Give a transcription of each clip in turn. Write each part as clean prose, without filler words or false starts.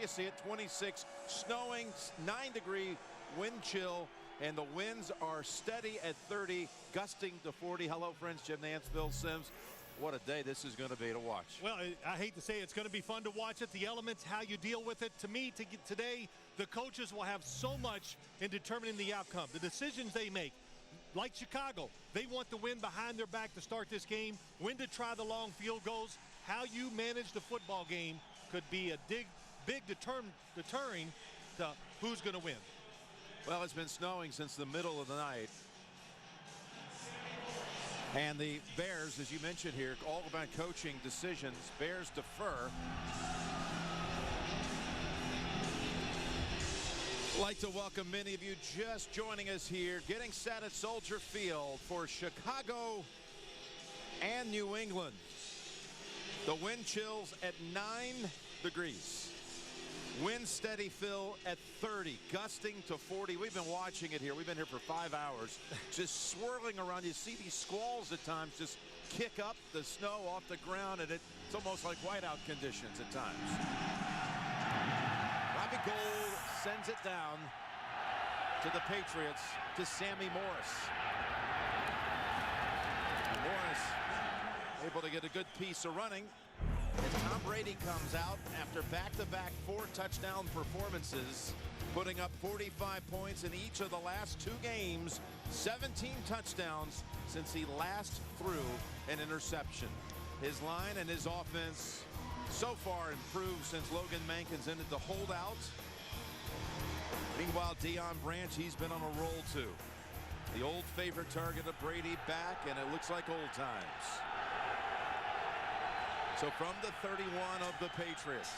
you see it, 26, snowing, 9-degree wind chill, and the winds are steady at 30, gusting to 40. Hello, friends. Jim Nance, Bill Sims. What a day this is going to be to watch. Well, I hate to say it's going to be fun to watch it. The elements, how you deal with it. To me, today, the coaches will have so much in determining the outcome. The decisions they make. Like Chicago, they want the win behind their back to start this game. When to try the long field goals. How you manage the football game could be a big deterring to who's going to win. Well, it's been snowing since the middle of the night. And the Bears, as you mentioned here, all about coaching decisions. Bears defer. I'd like to welcome many of you just joining us here, getting set at Soldier Field for Chicago and New England. The wind chills at 9 degrees. Wind steady, Phil, at 30, gusting to 40. We've been watching it here. We've been here for 5 hours, just swirling around. You see these squalls at times just kick up the snow off the ground, and it's almost like whiteout conditions at times. Robbie Gould sends it down to the Patriots, to Sammy Morris. And Morris able to get a good piece of running. And Tom Brady comes out after back-to-back 4-touchdown performances, putting up 45 points in each of the last 2 games, 17 touchdowns since he last threw an interception. His line and his offense so far improved since Logan Mankins ended the holdout. Meanwhile, Deion Branch, he's been on a roll too. The old favorite target of Brady back, and it looks like old times. So from the 31 of the Patriots,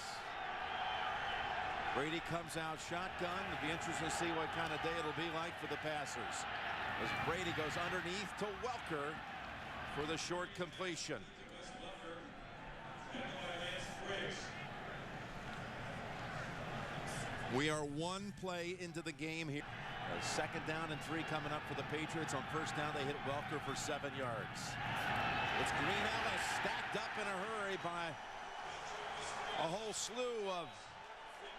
Brady comes out shotgun. It'll be interesting to see what kind of day it'll be like for the passers, as Brady goes underneath to Welker for the short completion. We are 1 play into the game here. A 2nd down and 3 coming up for the Patriots. On 1st down, they hit Welker for 7 yards. It's Green Ellis stacked up in a hurry by a whole slew of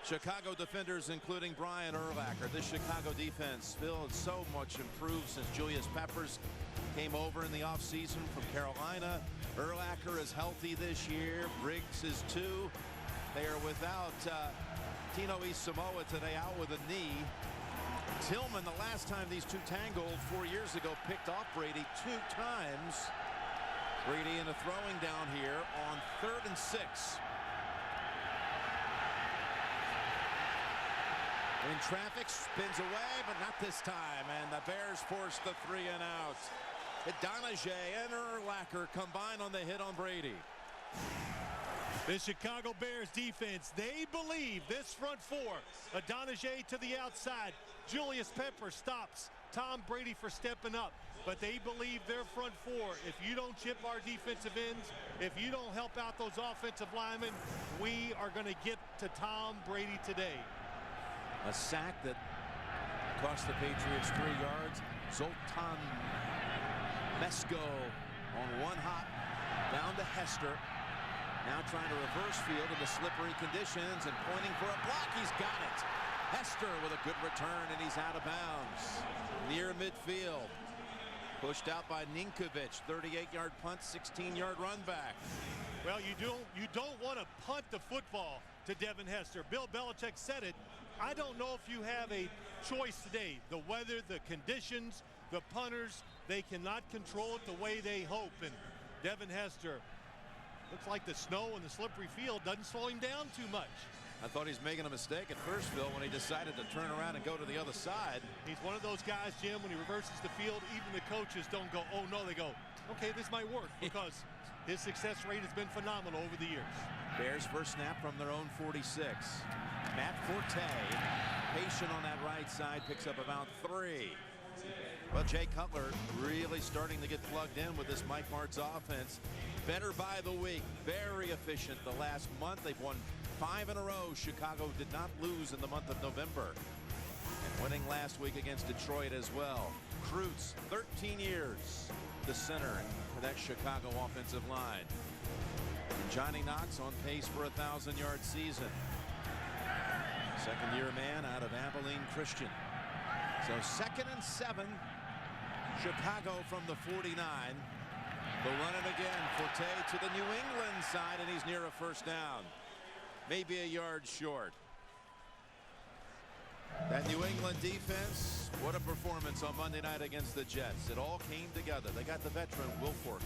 Chicago defenders, including Brian Urlacher. This Chicago defense, Phil, is so much improved since Julius Peppers came over in the offseason from Carolina. Urlacher is healthy this year. Briggs is too. They are without Tino Isamoa today, out with a knee. Tillman, the last time these two tangled 4 years ago, picked off Brady 2 times. Brady in a throwing down here on 3rd and 6. In traffic, spins away, but not this time. And the Bears force the 3 and out. Donahue and Urlacher combine on the hit on Brady. The Chicago Bears defense, they believe this front 4. Donahue to the outside. Julius Peppers stops Tom Brady for stepping up. But they believe their front 4. If you don't chip our defensive ends, if you don't help out those offensive linemen, we are going to get to Tom Brady today. A sack that cost the Patriots 3 yards. Zoltan Mesko on 1 hop down to Hester. Now trying to reverse field in the slippery conditions and pointing for a block. He's got it. Hester with a good return, and he's out of bounds near midfield. Pushed out by Ninkovich. 38-yard punt, 16-yard run back. Well, you don't want to punt the football to Devin Hester. Bill Belichick said it. I don't know if you have a choice today. The weather, the conditions, the punters, they cannot control it the way they hope. And Devin Hester, looks like the snow and the slippery field doesn't slow him down too much. I thought he's making a mistake at first, Phil, when he decided to turn around and go to the other side. He's one of those guys, Jim, when he reverses the field, even the coaches don't go, oh no, they go, okay, this might work, because his success rate has been phenomenal over the years. Bears first snap from their own 46. Matt Forte, patient on that right side, picks up about 3. Well, Jay Cutler really starting to get plugged in with this Mike Martz offense. Better by the week, very efficient. The last month they've won 5 in a row. Chicago did not lose in the month of November. And winning last week against Detroit as well. Kreutz, 13 years, the center for that Chicago offensive line. And Johnny Knox on pace for a 1,000-yard season. Second-year man out of Abilene Christian. So 2nd and 7. Chicago from the 49. They'll run it again. Forte to the New England side, and he's near a first down. Maybe a yard short. That New England defense, what a performance on Monday night against the Jets. It all came together. They got the veteran Wilfork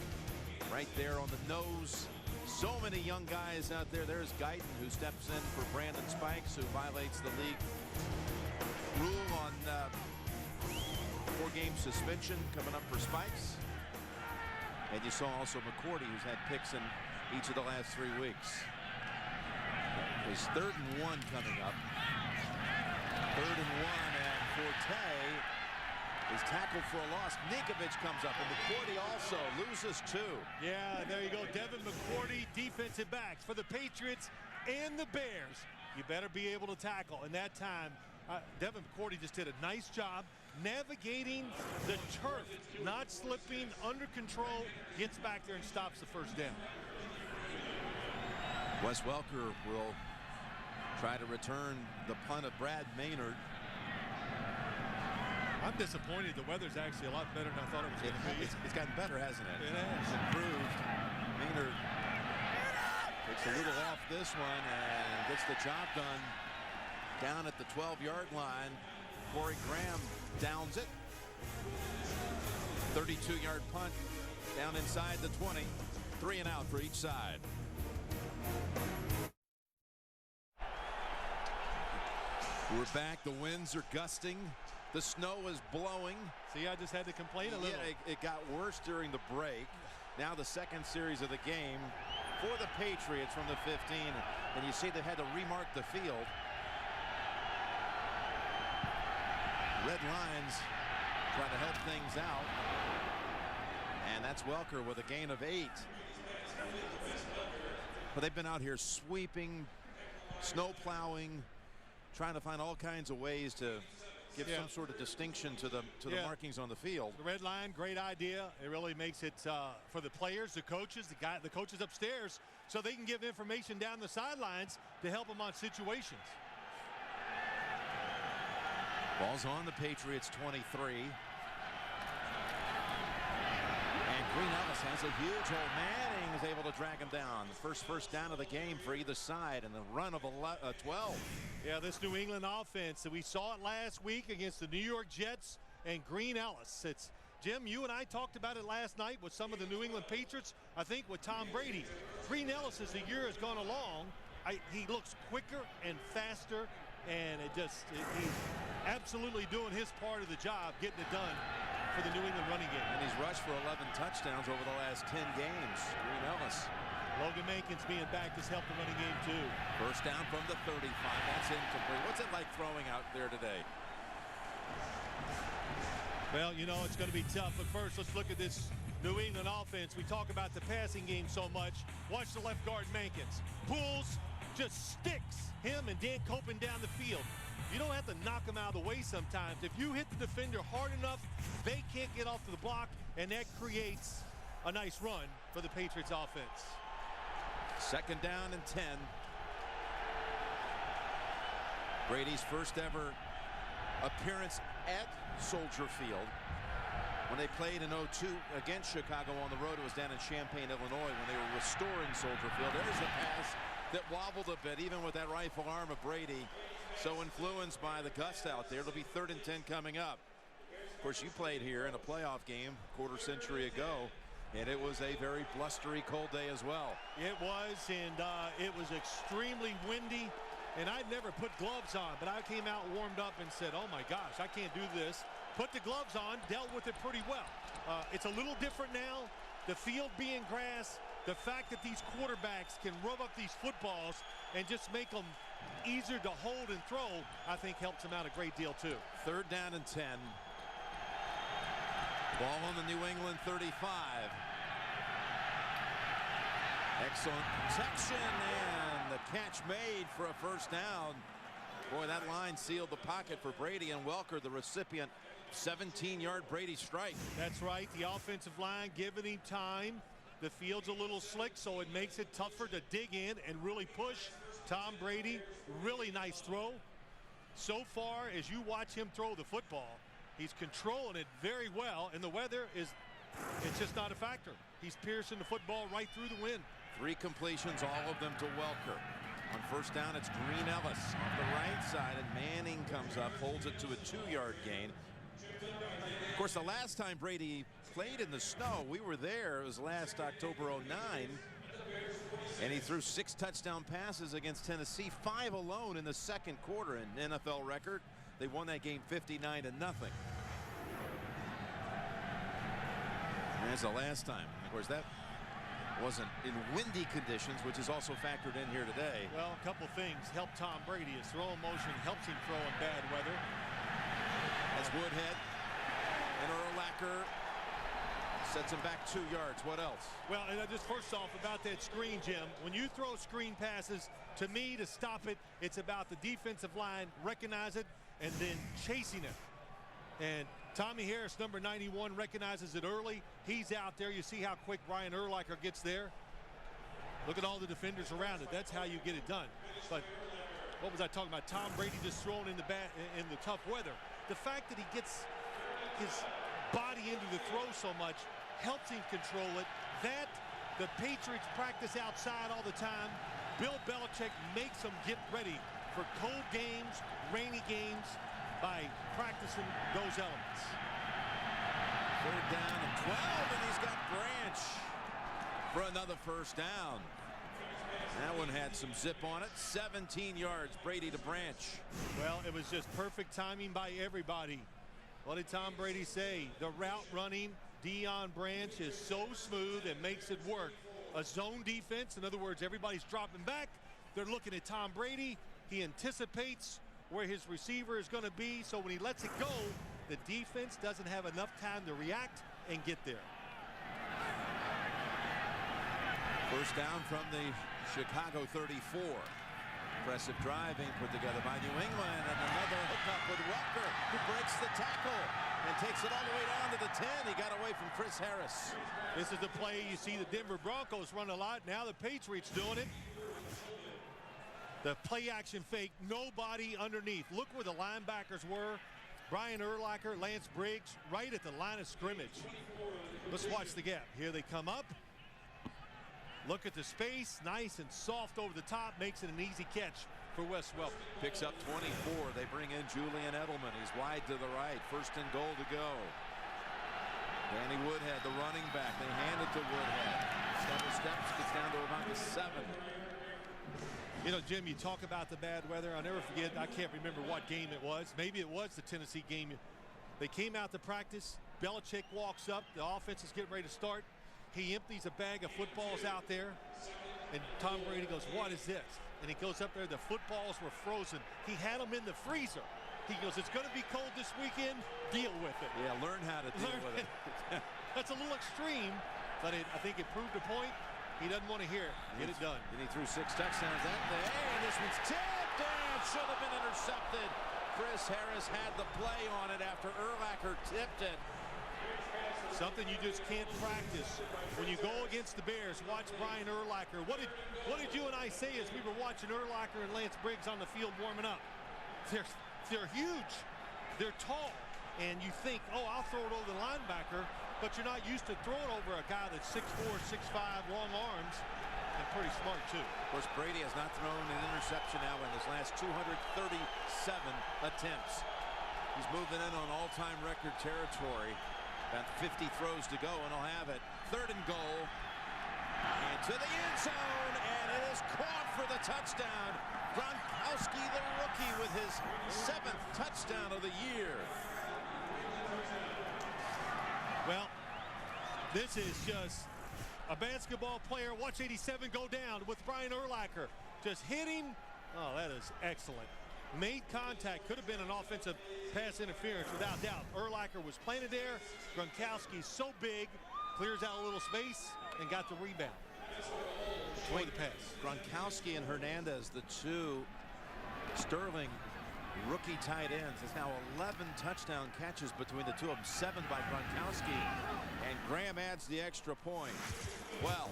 right there on the nose. So many young guys out there. There's Guyton, who steps in for Brandon Spikes, who violates the league rule on 4-game suspension coming up for Spikes. And you saw also McCourty, who's had picks in each of the last 3 weeks. His 3rd and 1 coming up. 3rd and 1, and Forte is tackled for a loss. Ninkovich comes up, and McCourty also loses 2. Yeah, there you go. Devin McCourty, defensive backs for the Patriots and the Bears. You better be able to tackle. And that time, Devin McCourty just did a nice job navigating the turf, not slipping, under control, gets back there and stops the first down. Wes Welker will try to return the punt of Brad Maynard. I'm disappointed. The weather's actually a lot better than I thought it was going to be. It's gotten better, hasn't it? It has. It's improved. Maynard takes a little off this one and gets the job done down at the 12-yard line. Corey Graham downs it. 32-yard punt down inside the 20. 3 and out for each side. We're back. The winds are gusting. The snow is blowing. See, I just had to complain a little. Yeah, it got worse during the break. Now the second series of the game for the Patriots from the 15. And you see they had to remark the field. Red lines trying to help things out. And that's Welker with a gain of 8. But they've been out here sweeping, snow plowing, trying to find all kinds of ways to give some sort of distinction to the markings on the field. The red line, great idea. It really makes it for the players, the coaches, the coaches upstairs, so they can give information down the sidelines to help them on situations. Ball's on the Patriots 23. And Green Ellis has a huge hole. Manning is able to drag him down. The first down of the game for either side, and the run of 12. Yeah, this New England offense, we saw it last week against the New York Jets and Green Ellis. It's Jim, you and I talked about it last night with some of the New England Patriots. I think with Tom Brady. Green Ellis, as the year has gone along, he looks quicker and faster, and he's absolutely doing his part of the job, getting it done for the New England running game. And he's rushed for 11 touchdowns over the last 10 games. Green Ellis. Logan Mankins being back has helped the running game too. First down from the 35. That's incomplete. What's it like throwing out there today? Well, you know, it's going to be tough. But first, let's look at this New England offense. We talk about the passing game so much. Watch the left guard Mankins. Pulls, just sticks him and Dan Copen down the field. You don't have to knock them out of the way sometimes. If you hit the defender hard enough, they can't get off to the block, and that creates a nice run for the Patriots offense. Second down and 10. Brady's first ever appearance at Soldier Field. When they played in 02 against Chicago on the road, it was down in Champaign, Illinois, when they were restoring Soldier Field. There's a pass that wobbled a bit, even with that rifle arm of Brady. So influenced by the gust out there. It'll be 3rd and 10 coming up. Of course, you played here in a playoff game quarter century ago, and it was a very blustery, cold day as well. It was, and it was extremely windy, and I'd never put gloves on, but I came out warmed up and said, oh my gosh, I can't do this. Put the gloves on, dealt with it pretty well. It's a little different now. The field being grass, the fact that these quarterbacks can rub up these footballs and just make them easier to hold and throw, I think helps them out a great deal too. 3rd down and 10. Ball on the New England 35. Excellent protection, and the catch made for a first down. Boy, that line sealed the pocket for Brady, and Welker, the recipient, 17-yard Brady strike. That's right. The offensive line giving him time. The field's a little slick, so it makes it tougher to dig in and really push. Tom Brady, really nice throw. So far, as you watch him throw the football, he's controlling it very well, and the weather it's just not a factor. He's piercing the football right through the wind. 3 completions, all of them to Welker. On first down, it's Green Ellis off the right side, and Manning comes up, holds it to a 2-yard gain. Of course, the last time Brady played in the snow, we were there. It was last October '09. And he threw 6 touchdown passes against Tennessee, 5 alone in the second quarter, an NFL record. They won that game 59-0. And that's the last time. Of course, that wasn't in windy conditions, which is also factored in here today. Well, a couple things help Tom Brady. His throwing motion helps him throw in bad weather. As Woodhead and Urlacher sets him back 2 yards. What else? Well, and just first off about that screen, Jim, when you throw screen passes, to me, to stop it, it's about the defensive line recognize it and then chasing it. And Tommy Harris, number 91, recognizes it early. He's out there. You see how quick Brian Urlacher gets there. Look at all the defenders around it. That's how you get it done. But what was I talking about? Tom Brady just thrown in the tough weather. The fact that he gets his body into the throw so much helps him control it. That the Patriots practice outside all the time. Bill Belichick makes them get ready for cold games, rainy games, by practicing those elements. 3rd down and 12, and he's got Branch for another first down. That one had some zip on it. 17 yards, Brady to Branch. Well, it was just perfect timing by everybody. What did Tom Brady say? The route running, Deion Branch, is so smooth and makes it work. A zone defense, in other words, everybody's dropping back. They're looking at Tom Brady. He anticipates where his receiver is going to be, so when he lets it go, the defense doesn't have enough time to react and get there. First down from the Chicago 34. Impressive driving put together by New England, and another hookup with Welker, who breaks the tackle and takes it all the way down to the 10. He got away from Chris Harris. This is the play you see the Denver Broncos run a lot. Now the Patriots doing it. The play action fake, nobody underneath. Look where the linebackers were. Brian Urlacher, Lance Briggs, right at the line of scrimmage. Let's watch the gap. Here they come up. Look at the space, nice and soft over the top, makes it an easy catch for Wes Welker. Picks up 24. They bring in Julian Edelman. He's wide to the right. 1st and goal to go. Danny Woodhead, the running back. They hand it to Woodhead. Several steps, gets down to about the 7. You know, Jim, you talk about the bad weather. I'll never forget, I can't remember what game it was. Maybe it was the Tennessee game. They came out to practice. Belichick walks up. The offense is getting ready to start. He empties a bag of footballs out there. And Tom Brady goes, what is this? And he goes up there. The footballs were frozen. He had them in the freezer. He goes, it's going to be cold this weekend. Deal with it. Yeah, learn how to deal with it. That's a little extreme, but I think it proved a point. He doesn't want to hear it. Get it done. And he threw 6 touchdowns that day. And this one's tipped and should have been intercepted. Chris Harris had the play on it after Urlacher tipped it. Something you just can't practice. When you go against the Bears, watch Brian Urlacher. What did you and I say as we were watching Urlacher and Lance Briggs on the field warming up? They're huge. They're tall. And you think, oh, I'll throw it over the linebacker, but you're not used to throwing over a guy that's 6'4", 6'5", long arms, and pretty smart, too. Of course, Brady has not thrown an interception now in his last 237 attempts. He's moving in on all-time record territory. About 50 throws to go, and he'll have it. 3rd and goal. Into the end zone, and it is caught for the touchdown. Gronkowski, the rookie, with his 7th touchdown of the year. Well, this is just a basketball player. Watch 87 go down with Brian Urlacher. Just hit him. Oh, that is excellent. Made contact. Could have been an offensive pass interference without doubt. Urlacher was planted there. Gronkowski's so big, clears out a little space and got the rebound. The pass. Gronkowski and Hernandez, the two Sterling rookie tight ends. There's now 11 touchdown catches between the two of them, 7 by Gronkowski, and Graham adds the extra point. Well,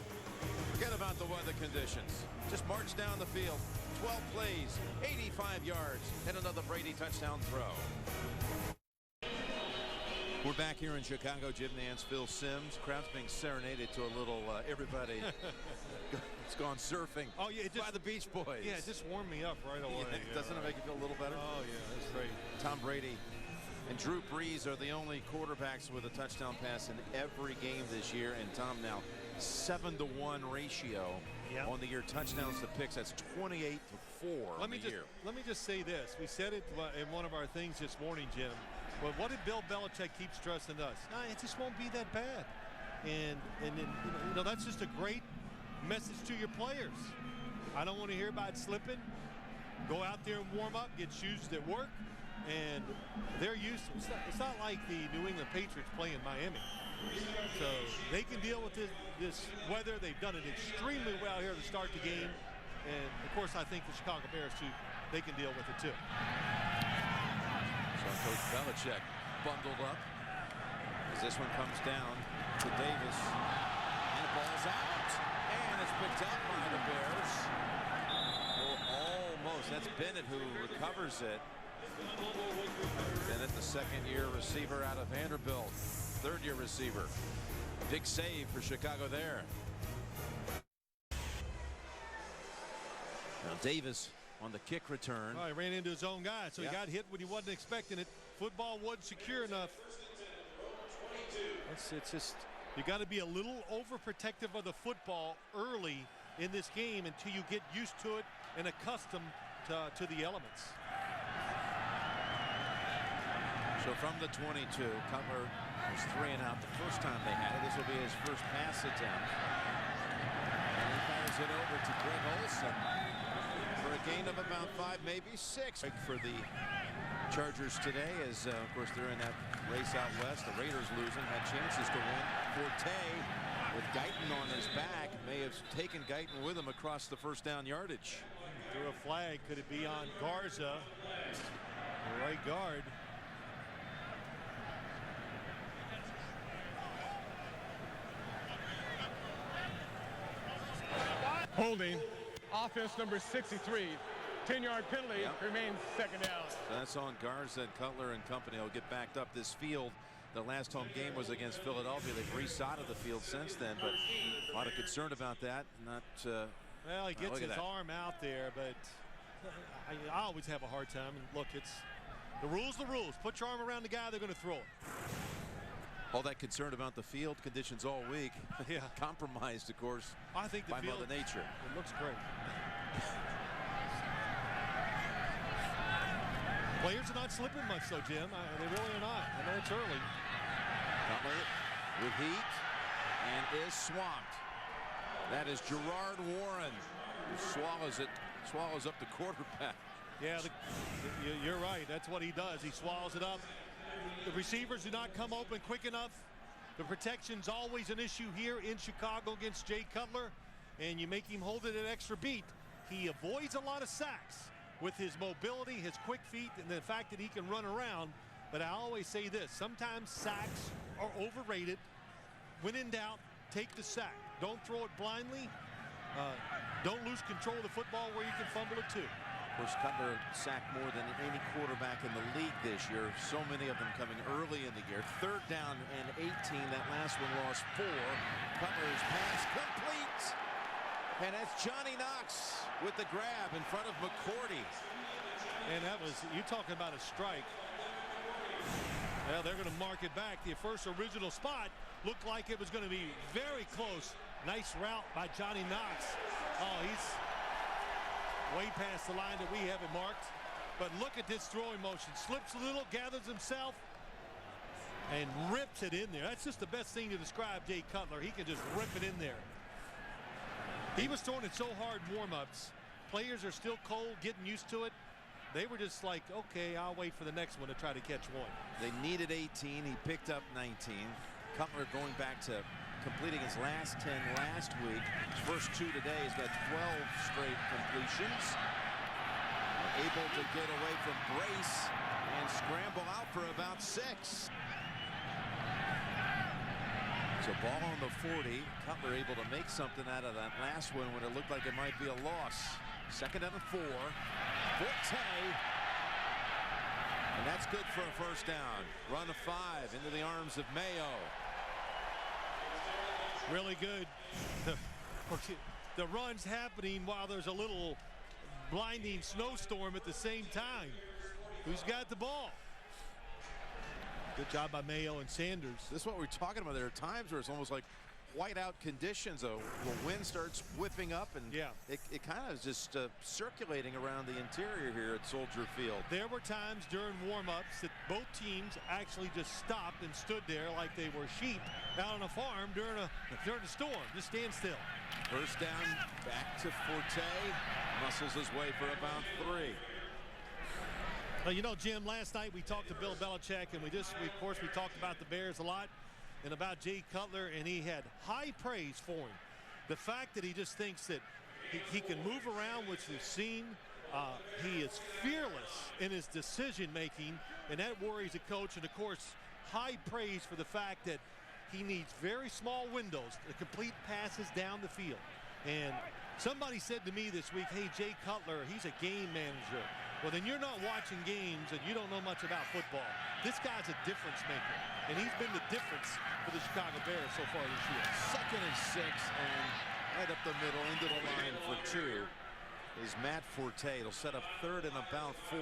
forget about the weather conditions. Just march down the field, 12 plays, 85 yards, and another Brady touchdown throw. We're back here in Chicago. Jim Nance, Phil Simms. Crowd's being serenaded to a little everybody. It's gone surfing. Oh yeah, by the Beach Boys. Yeah, it just warmed me up right away. Yeah, doesn't it make you feel a little better? Oh yeah, that's great. Tom Brady and Drew Brees are the only quarterbacks with a touchdown pass in every game this year. And Tom, now 7-to-1 ratio on the year touchdowns to picks. That's 28-4 on the year. Let me just say this. We said it in one of our things this morning, Jim. But what did Bill Belichick keep stressing to us? Nah, it just won't be that bad. And you know, that's just a great message to your players. I don't want to hear about slipping. Go out there and warm up, get shoes that work, and they're used to it. It's not like the New England Patriots play in Miami. So they can deal with this weather. They've done it extremely well here to start the game. And of course, I think the Chicago Bears too, they can deal with it too. So Coach Belichick bundled up as this one comes down to Davis, and the ball's out, and it's picked up by the Bears. Well, almost. That's Bennett who recovers it. Bennett, the second-year receiver out of Vanderbilt, third-year receiver. Big save for Chicago there. Now Davis on the kick return. Oh, he ran into his own guy, so he got hit when he wasn't expecting it. Football wasn't secure enough. It's just, you got to be a little overprotective of the football early in this game until you get used to it and accustomed to the elements. So from the 22, Cutler was 3 and out the first time they had it. This will be his first pass attempt. And he fires it over to Greg Olsen for a gain of about 5, maybe 6. For the Chargers today, as of course they're in that race out west. The Raiders losing, had chances to win. Forte with Guyton on his back may have taken Guyton with him across the first down yardage. Threw a flag. Could it be on Garza, the right guard? Holding. Offense number 63. 10-yard penalty. Remains second down. So that's on Garza and Cutler and company. Will get backed up. This field, the last home game was against Philadelphia. They've resodded the field since then, but a lot of concern about that. Not well, he gets his arm out there, but I always have a hard time. And look, it's the rules. Put your arm around the guy, they're going to throw it. All that concern about the field conditions all week. Yeah. Compromised, of course, I think the by field, Mother Nature. It looks great. Players are not slipping much, though, Jim. They really are not. I know it's early. Cutler with heat and is swamped. That is Gerard Warren, who swallows up the quarterback. Yeah, you're right. That's what he does. He swallows it up. The receivers do not come open quick enough. The protection's always an issue here in Chicago against Jay Cutler, and you make him hold it an extra beat. He avoids a lot of sacks with his mobility, his quick feet, and the fact that he can run around. But I always say this, sometimes sacks are overrated. When in doubt, take the sack. Don't throw it blindly. Don't lose control of the football where you can fumble it too. Of course, Cutler sacked more than any quarterback in the league this year. So many of them coming early in the year. 3rd down and 18. That last one lost 4. Cutler's pass complete. And that's Johnny Knox with the grab in front of McCourty. And that was, you talking about a strike. Well, they're going to mark it back. The first original spot looked like it was going to be very close. Nice route by Johnny Knox. Oh, he's way past the line that we have it marked. But look at this throwing motion. Slips a little, gathers himself, and rips it in there. That's just the best thing to describe Jay Cutler. He can just rip it in there. He was throwing it so hard in warm-ups. Players are still cold, getting used to it. They were just like, okay, I'll wait for the next one to try to catch one. They needed 18. He picked up 19. Cutler going back to completing his last 10 last week. His first 2 today. He's got 12 straight completions. able to get away from Brace and scramble out for about 6. So ball on the 40. Cutler able to make something out of that last one when it looked like it might be a loss. 2nd and 4. Forte. And that's good for a first down. Run of 5 into the arms of Mayo. Really good. The run's happening while there's a little blinding snowstorm at the same time. Who's got the ball? Good job by Mayo and Sanders. This is what we're talking about. There are times where it's almost like whiteout conditions. The wind starts whipping up, and it kind of is just circulating around the interior here at Soldier Field. There were times during warm-ups that both teams actually just stopped and stood there like they were sheep out on a farm during a storm. Just stand still. First down, back to Forte. Muscles his way for about 3. Well, you know, Jim, last night we talked to Bill Belichick, and of course we talked about the Bears a lot and about Jay Cutler, and he had high praise for him. The fact that he just thinks that he can move around, which we've seen. He is fearless in his decision making, and that worries a coach. And of course, high praise for the fact that he needs very small windows to complete passes down the field. And somebody said to me this week, hey, Jay Cutler, he's a game manager. Well, then you're not watching games and you don't know much about football. This guy's a difference maker, and he's been the difference for the Chicago Bears so far this year. 2nd and 6, and right up the middle into the line for 2 is Matt Forte. It'll set up 3rd and about 4.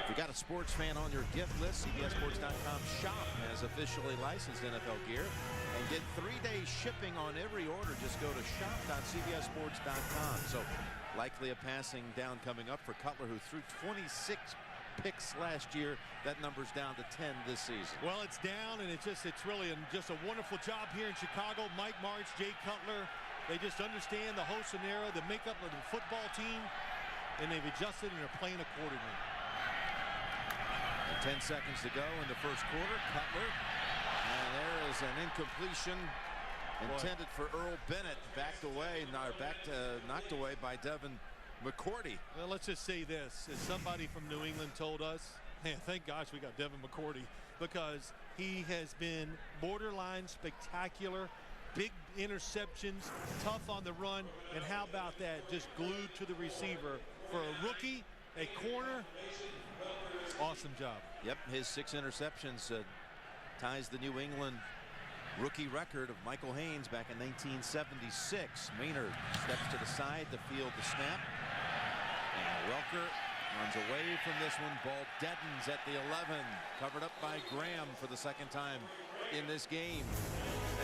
If you got a sports fan on your gift list, CBSSports.com shop has officially licensed NFL gear, and get 3-day shipping on every order. Just go to shop.cbssports.com. So likely a passing down coming up for Cutler, who threw 26 picks last year. That number's down to 10 this season. Well, it's down, and it's really just a wonderful job here in Chicago. Mike Martz, Jay Cutler, they just understand the whole scenario, the makeup of the football team, and they've adjusted and are playing accordingly. 10 seconds to go in the first quarter. Cutler, and there is an incompletion intended for Earl Bennett, knocked away by Devin McCourty. Well, let's just say this, as somebody from New England told us, man, thank gosh we got Devin McCourty, because he has been borderline spectacular, big interceptions, tough on the run, and how about that, just glued to the receiver for a rookie, a corner. Awesome job. Yep, his 6 interceptions ties the New England rookie record of Michael Haynes back in 1976. Maynard steps to the side to field the snap. And Welker runs away from this one. Ball deadens at the 11. Covered up by Graham for the 2nd time in this game.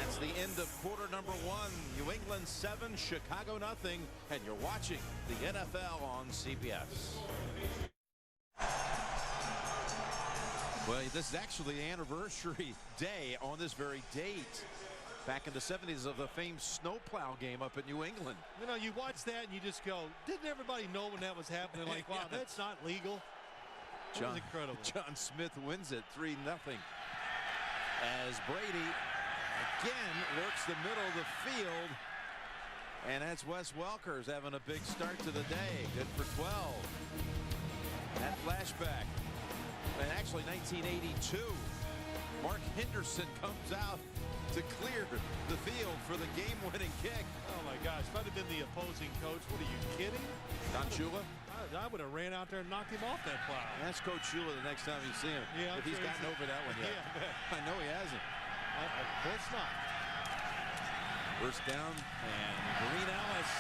That's the end of quarter number 1. New England 7, Chicago nothing. And you're watching the NFL on CBS. Well, this is actually the anniversary day on this very date. Back in the 70s of the famed snowplow game up in New England. You know, you watch that and you just go, didn't everybody know when that was happening? Like, wow, that's not legal. That was incredible. John Smith wins it 3-0. As Brady again works the middle of the field. And that's Wes Welker's having a big start to the day. Good for 12. That flashback. And actually 1982, Mark Henderson comes out to clear the field for the game-winning kick. Oh my gosh, if I'd have been the opposing coach, what are you kidding? Don Shula? I would have ran out there and knocked him off that plow. Ask Coach Shula the next time you see him. Yeah, if he's gotten over that one yet. Yeah, I know he hasn't. Of course not. First down, and Green Ellis.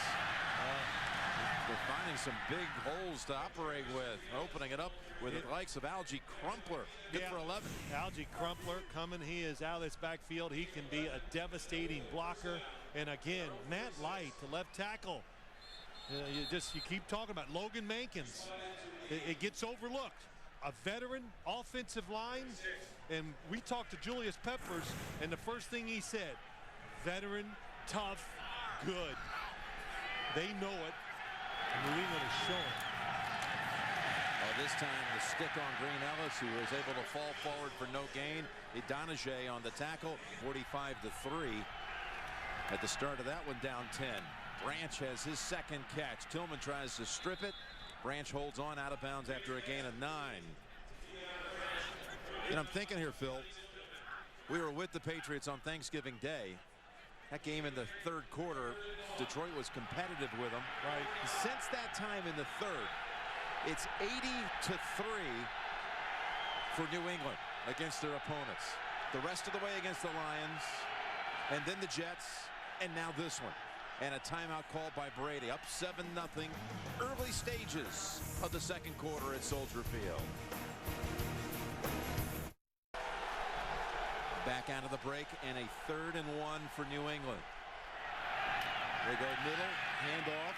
They're finding some big holes to operate with, opening it up with the likes of Algie Crumpler. Good for 11. Algie Crumpler coming. He is out of this backfield. He can be a devastating blocker. And again, Matt Light, the left tackle. You keep talking about Logan Mankins. It gets overlooked. A veteran offensive line. And we talked to Julius Peppers, and the first thing he said, veteran, tough, good. They know it. New England is showing. This time the stick on Green Ellis, who was able to fall forward for no gain. Donahue on the tackle, 45-3. At the start of that one, down 10. Branch has his second catch. Tillman tries to strip it. Branch holds on out of bounds after a gain of 9. And I'm thinking here, Phil, we were with the Patriots on Thanksgiving Day. That game in the third quarter, Detroit was competitive with them. Right. Since that time in the third, it's 80-3 for New England against their opponents. The rest of the way against the Lions, and then the Jets, and now this one. And a timeout called by Brady. Up 7-0. Early stages of the second quarter at Soldier Field. Back out of the break and a 3rd and 1 for New England. They go middle, handoff.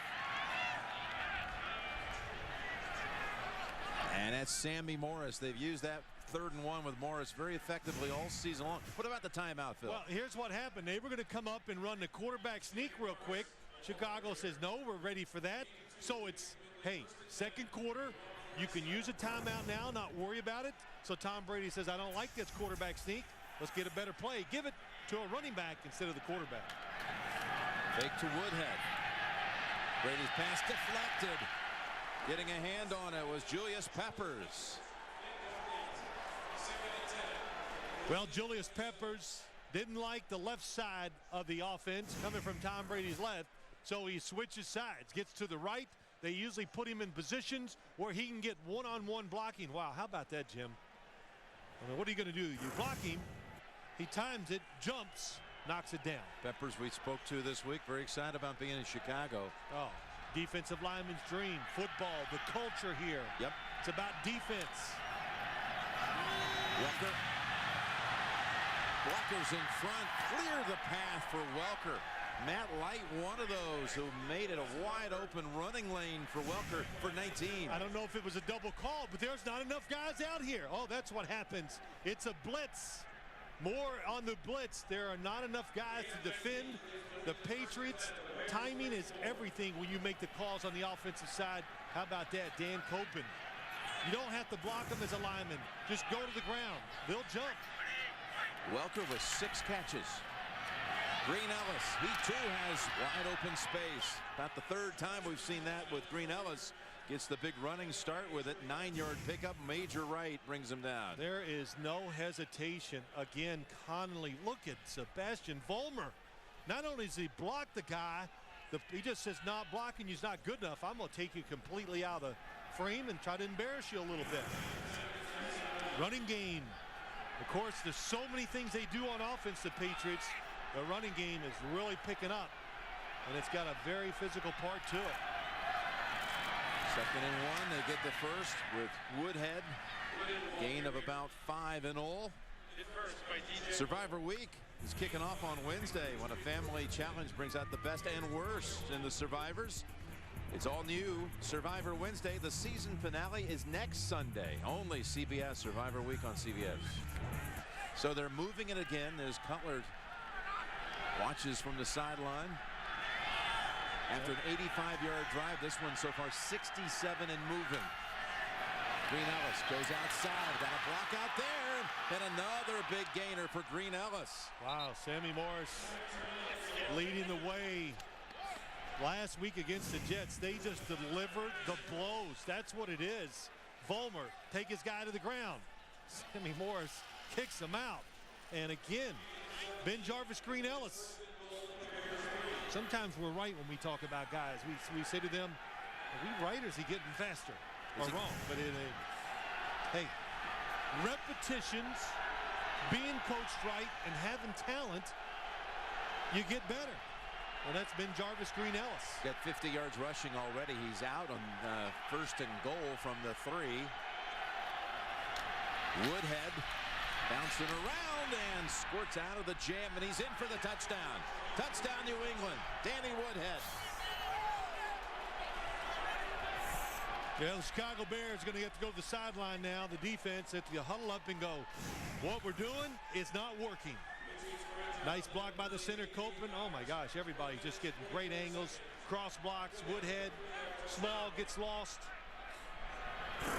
And that's Sammy Morris. They've used that 3rd and 1 with Morris very effectively all season long. What about the timeout, Phil? Well, here's what happened. They were going to come up and run the quarterback sneak real quick. Chicago says, no, we're ready for that. So it's, hey, second quarter, you can use a timeout now, not worry about it. So Tom Brady says, I don't like this quarterback sneak. Let's get a better play. Give it to a running back instead of the quarterback. Fake to Woodhead. Brady's pass deflected. Getting a hand on it was Julius Peppers. Well, Julius Peppers didn't like the left side of the offense coming from Tom Brady's left, so he switches sides, gets to the right. They usually put him in positions where he can get one-on-one blocking. Wow, how about that, Jim? I mean, what are you going to do? You block him, he times it, jumps, knocks it down. Peppers we spoke to this week, very excited about being in Chicago. Oh, defensive lineman's dream, football, the culture here. Yep. It's about defense. Welker. Blockers in front, clear the path for Welker. Matt Light, one of those who made it a wide open running lane for Welker for 19. I don't know if it was a double call, but there's not enough guys out here. Oh, that's what happens. It's a blitz. More on the blitz. There are not enough guys to defend the Patriots. Timing is everything when you make the calls on the offensive side. How about that, Dan Copen? You don't have to block them as a lineman. Just go to the ground. They'll jump. Welker with 6 catches. Green Ellis, he too has wide open space. About the 3rd time we've seen that with Green Ellis. Gets the big running start with it. 9-yard pickup. Major right brings him down. There is no hesitation. Again, Connolly. Look at Sebastian Vollmer. Not only does he block the guy, he just says, not blocking you's not good enough. I'm going to take you completely out of the frame and try to embarrass you a little bit. Running game. Of course, there's so many things they do on offense, the Patriots. The running game is really picking up, and it's got a very physical part to it. 2nd and 1. They get the first with Woodhead. Gain of about 5 in all. Survivor Week is kicking off on Wednesday when a family challenge brings out the best and worst in the survivors. It's all new Survivor Wednesday. The season finale is next Sunday. Only CBS Survivor Week on CBS. So they're moving it again as Cutler watches from the sideline. After an 85-yard drive, this one so far 67 and moving. Green Ellis goes outside, got a block out there, and another big gainer for Green Ellis. Wow, Sammy Morris leading the way. Last week against the Jets, they just delivered the blows. That's what it is. Vollmer, take his guy to the ground. Sammy Morris kicks him out. And again, Ben Jarvis, Green Ellis. Sometimes we're right when we talk about guys. We say to them, are we right or is he getting faster? Or wrong? But hey, repetitions, being coached right, and having talent, you get better. Well, that's been Jarvis Green Ellis. Got 50 yards rushing already. He's out on 1st and goal from the 3. Woodhead bouncing around and squirts out of the jam, and he's in for the touchdown. Touchdown, New England. Danny Woodhead. Yeah, the Chicago Bears are going to have to go to the sideline now. The defense has to huddle up and go, what we're doing is not working. Nice block by the center, Copeland. Oh, my gosh, everybody's just getting great angles. Cross blocks, Woodhead. Small gets lost.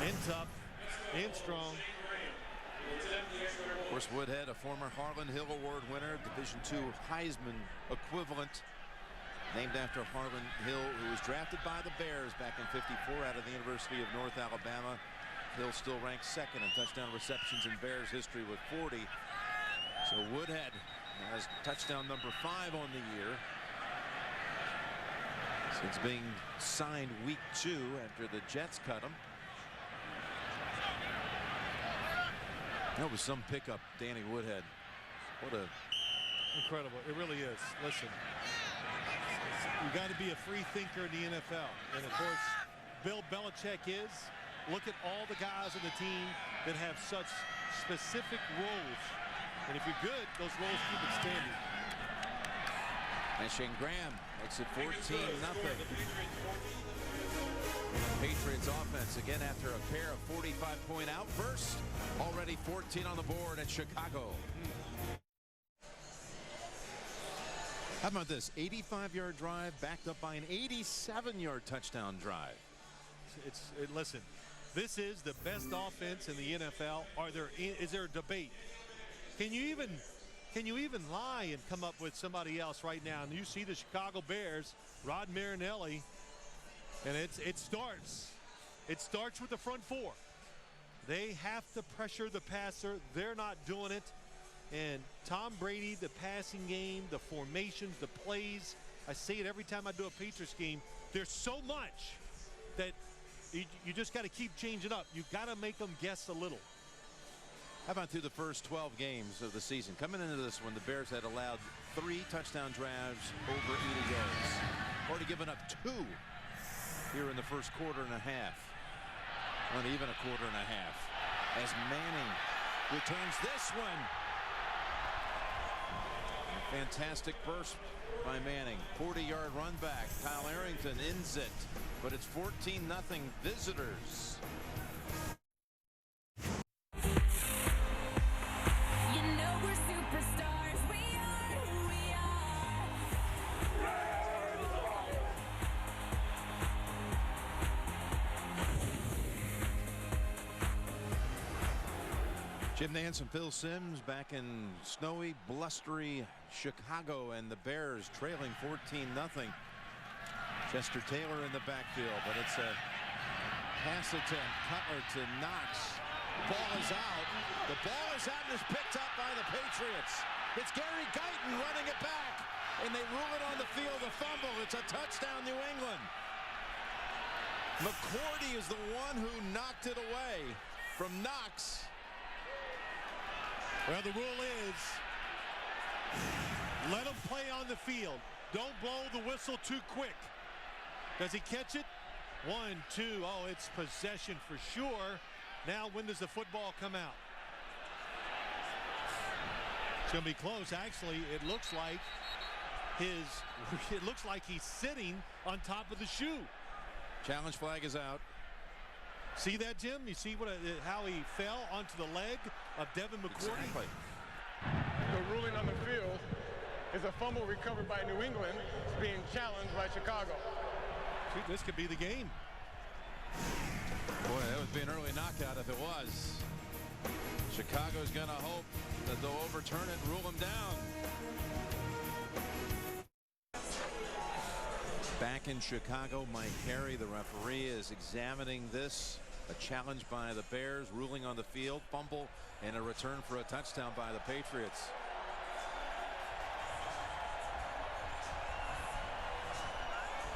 And tough. And strong. Of course, Woodhead, a former Harlan Hill Award winner, Division II Heisman equivalent. named after Harlan Hill, who was drafted by the Bears back in '54 out of the University of North Alabama. Hill still ranks second in touchdown receptions in Bears history with 40. So Woodhead has touchdown number 5 on the year since being signed week 2 after the Jets cut him. That was some pickup, Danny Woodhead. What a incredible. It really is. Listen, you got to be a free thinker in the NFL. And of course, Bill Belichick is. Look at all the guys on the team that have such specific roles. And if you're good, those roles keep expanding. And Shane Graham makes it 14-0. Patriots offense again after a pair of 45-point outbursts. Already 14 on the board at Chicago. How about this? 85-yard drive backed up by an 87-yard touchdown drive. Listen, this is the best offense in the NFL. Is there a debate? Can you even lie and come up with somebody else right now? And you see the Chicago Bears, Rod Marinelli, and it starts with the front four. They have to pressure the passer. They're not doing it. And Tom Brady, the passing game, the formations, the plays, I say it every time I do a Patriots game, there's so much that you just got to keep changing up. You got to make them guess a little. How about through the first 12 games of the season? Coming into this one, the Bears had allowed 3 touchdown drives over 80 yards. Already given up 2 here in the first quarter and a half. Not even a quarter and a half. As Manning returns this one. A fantastic burst by Manning. 40-yard run back. Kyle Arrington ends it. But it's 14-0 visitors. You know we're superstars. We are who we are. Jim Nantz and Phil Simms back in snowy, blustery Chicago, and the Bears trailing 14-0. Chester Taylor in the backfield, but it's a pass attempt. Cutler to Knox. Ball is out. The ball is out and is picked up by the Patriots. It's Gary Guyton running it back, and they rule it on the field. A fumble. It's a touchdown, New England. McCourty is the one who knocked it away from Knox. Well, the rule is let them play on the field. Don't blow the whistle too quick. Does he catch it? 1, 2. Oh, it's possession for sure. Now, when does the football come out? It's going to be close. Actually, it looks like he's sitting on top of the shoe. Challenge flag is out. See that, Jim? You see how he fell onto the leg of Devin McCourty? Exactly. The ruling on the field is a fumble recovered by New England being challenged by Chicago. This could be the game. Boy, that would be an early knockout if it was. Chicago's going to hope that they'll overturn it and rule them down. Back in Chicago, Mike Carey, the referee, is examining this. A challenge by the Bears, ruling on the field, fumble, and a return for a touchdown by the Patriots.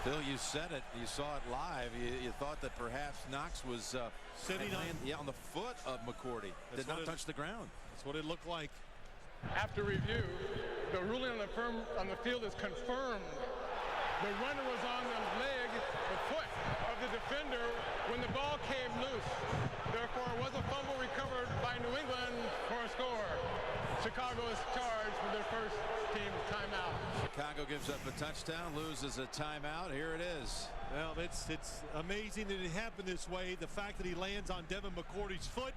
Phil, you said it. You saw it live. You thought that perhaps Knox was sitting on the foot of McCourty. Did not touch the ground. That's what it looked like. After review, the ruling on the field is confirmed. The runner was on the leg, the foot of the defender when the ball came loose. Therefore, it was a fumble recovered by New England for a score. Chicago is charged for their first team timeout. Chicago gives up a touchdown, loses a timeout. Here it is. Well, it's amazing that it happened this way. The fact that he lands on Devin McCourty's foot,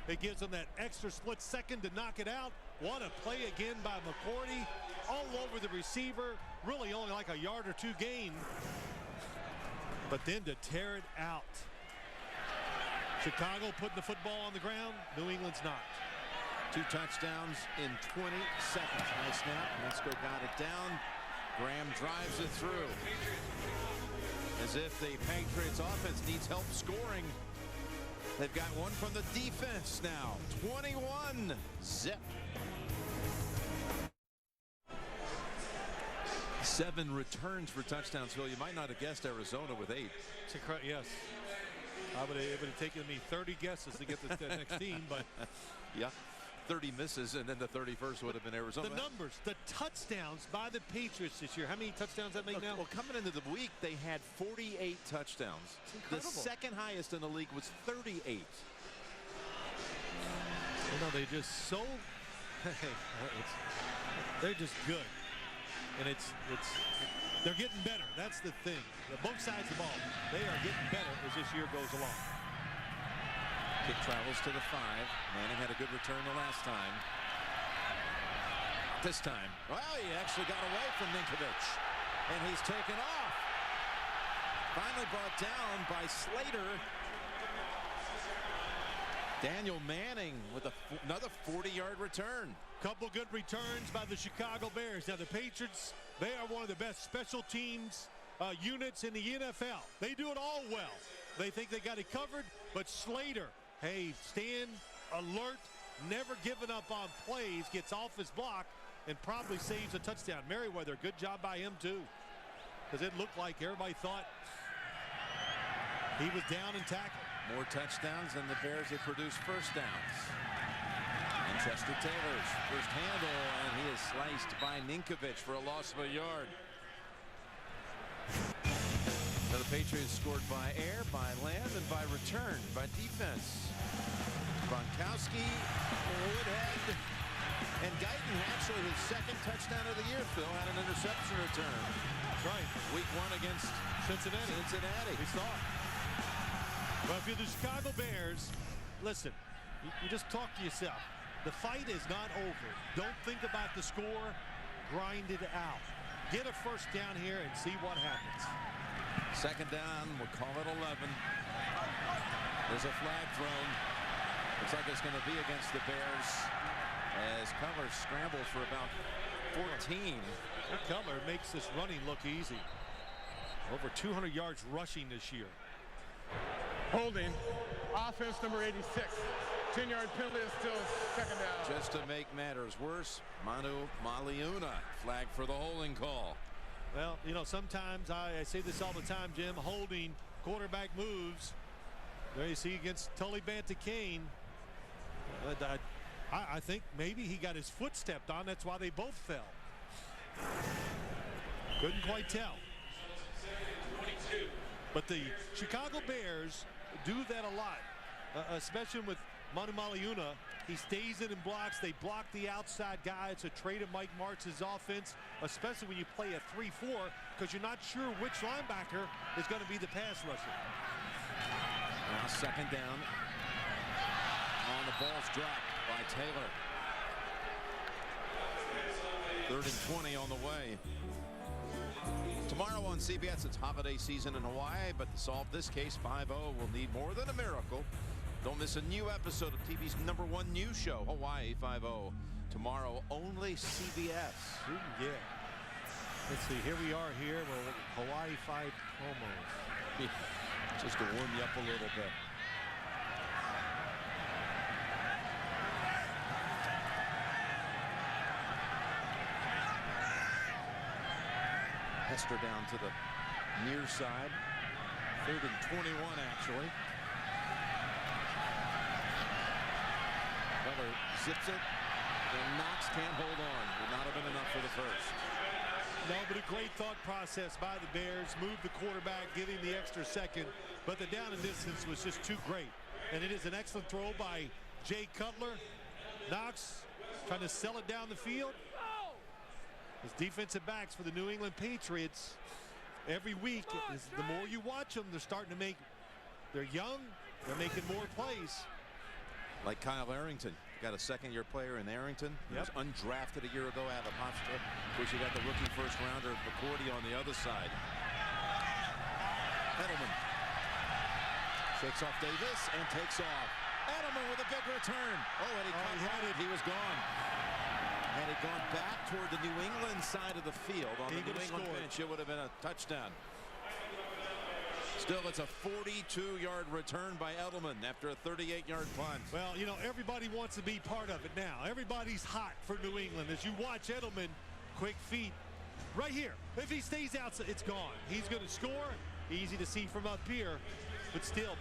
it gives him that extra split second to knock it out. What a play again by McCourty. All over the receiver. Really only like a yard or 2 gain. But then to tear it out. Chicago putting the football on the ground. New England's not. 2 touchdowns in 20 seconds. Nice snap. Metzger got it down. Graham drives it through. As if the Patriots offense needs help scoring. They've got one from the defense now. 21-zip. 7 returns for touchdowns, Phil. You might not have guessed Arizona with 8. Yes. It would have taken me 30 guesses to get the next team, but yeah, 30 misses, and then the 31st would have been Arizona. The numbers, the touchdowns by the Patriots this year. How many touchdowns that make now? Well, coming into the week, they had 48 touchdowns. The second highest in the league was 38. You know, they just so they're just good, and they're getting better. That's the thing. Both sides of the ball, they are getting better as this year goes along. Kick travels to the 5. Manning had a good return the last time. This time, well, he actually got away from Ninkovich, and he's taken off. Finally brought down by Slater. Daniel Manning with another 40-yard return. Couple good returns by the Chicago Bears. Now the Patriots, they are one of the best special teams units in the NFL. They do it all well. They think they got it covered, but Slater, hey, stand alert, never giving up on plays, gets off his block and probably saves a touchdown. Merriweather, good job by him too, because it looked like everybody thought he was down and tackled. More touchdowns than the Bears have produced first downs. And Chester Taylor's first handle, and he is sliced by Ninkovich for a loss of a yard. Now the Patriots scored by air, by land, and by return, by defense. Gronkowski, Woodhead, and Guyton, actually his second touchdown of the year, Phil, had an interception return. That's right. Week 1 against Cincinnati. We saw it. Well, if you're the Chicago Bears, listen, you just talk to yourself. The fight is not over. Don't think about the score. Grind it out. Get a first down here and see what happens. Second down, we'll call it 11. There's a flag thrown. Looks like it's going to be against the Bears as Cutler scrambles for about 14. Cutler makes this running look easy. Over 200 yards rushing this year. Holding. Offense number 86. 10-yard penalty is still second down. Just to make matters worse, Manu Maliuna flagged for the holding call. Well, you know, sometimes I say this all the time, Jim, holding quarterback moves. There you see against Tully Banta-Cain. I think maybe he got his foot stepped on. That's why they both fell. Couldn't quite tell. But the Chicago Bears do that a lot, especially with Manu Maliuna. He stays in and blocks. They block the outside guy. It's a trait of Mike Martz's offense, especially when you play a 3-4, because you're not sure which linebacker is going to be the pass rusher. Now second down. On the ball's dropped by Taylor. 3rd and 20 on the way. Tomorrow on CBS, it's holiday season in Hawaii, but to solve this case, 5-0 will need more than a miracle. Don't miss a new episode of TV's #1 news show, Hawaii 5-0. Tomorrow, only CBS. Ooh, yeah. Let's see, here we are here. Well, Hawaii 5 promos. Just to warm you up a little bit. Hester down to the near side. 3rd and 21, actually. Cutler zips it, and Knox can't hold on. Would not have been enough for the first. No, but a great thought process by the Bears. Move the quarterback, give him the extra second, but the down and distance was just too great. And it is an excellent throw by Jay Cutler. Knox trying to sell it down the field. His defensive backs for the New England Patriots every week, the more you watch them, they're starting to make, they're young, they're making more plays. Like Kyle Arrington. Got a second-year player in Arrington. He was undrafted a year ago out of Hofstra. Of course, you got the rookie first-rounder McCourty on the other side. Edelman shakes off Davis and takes off. Edelman with a big return. Oh, and he had it. He was gone. Had it gone back toward the New England side of the field on the New England bench, it would have been a touchdown. Still, it's a 42-yard return by Edelman after a 38-yard punt. Well, you know, everybody wants to be part of it now. Everybody's hot for New England. As you watch Edelman, quick feet right here. If he stays outside, it's gone. He's going to score. Easy to see from up here. But still,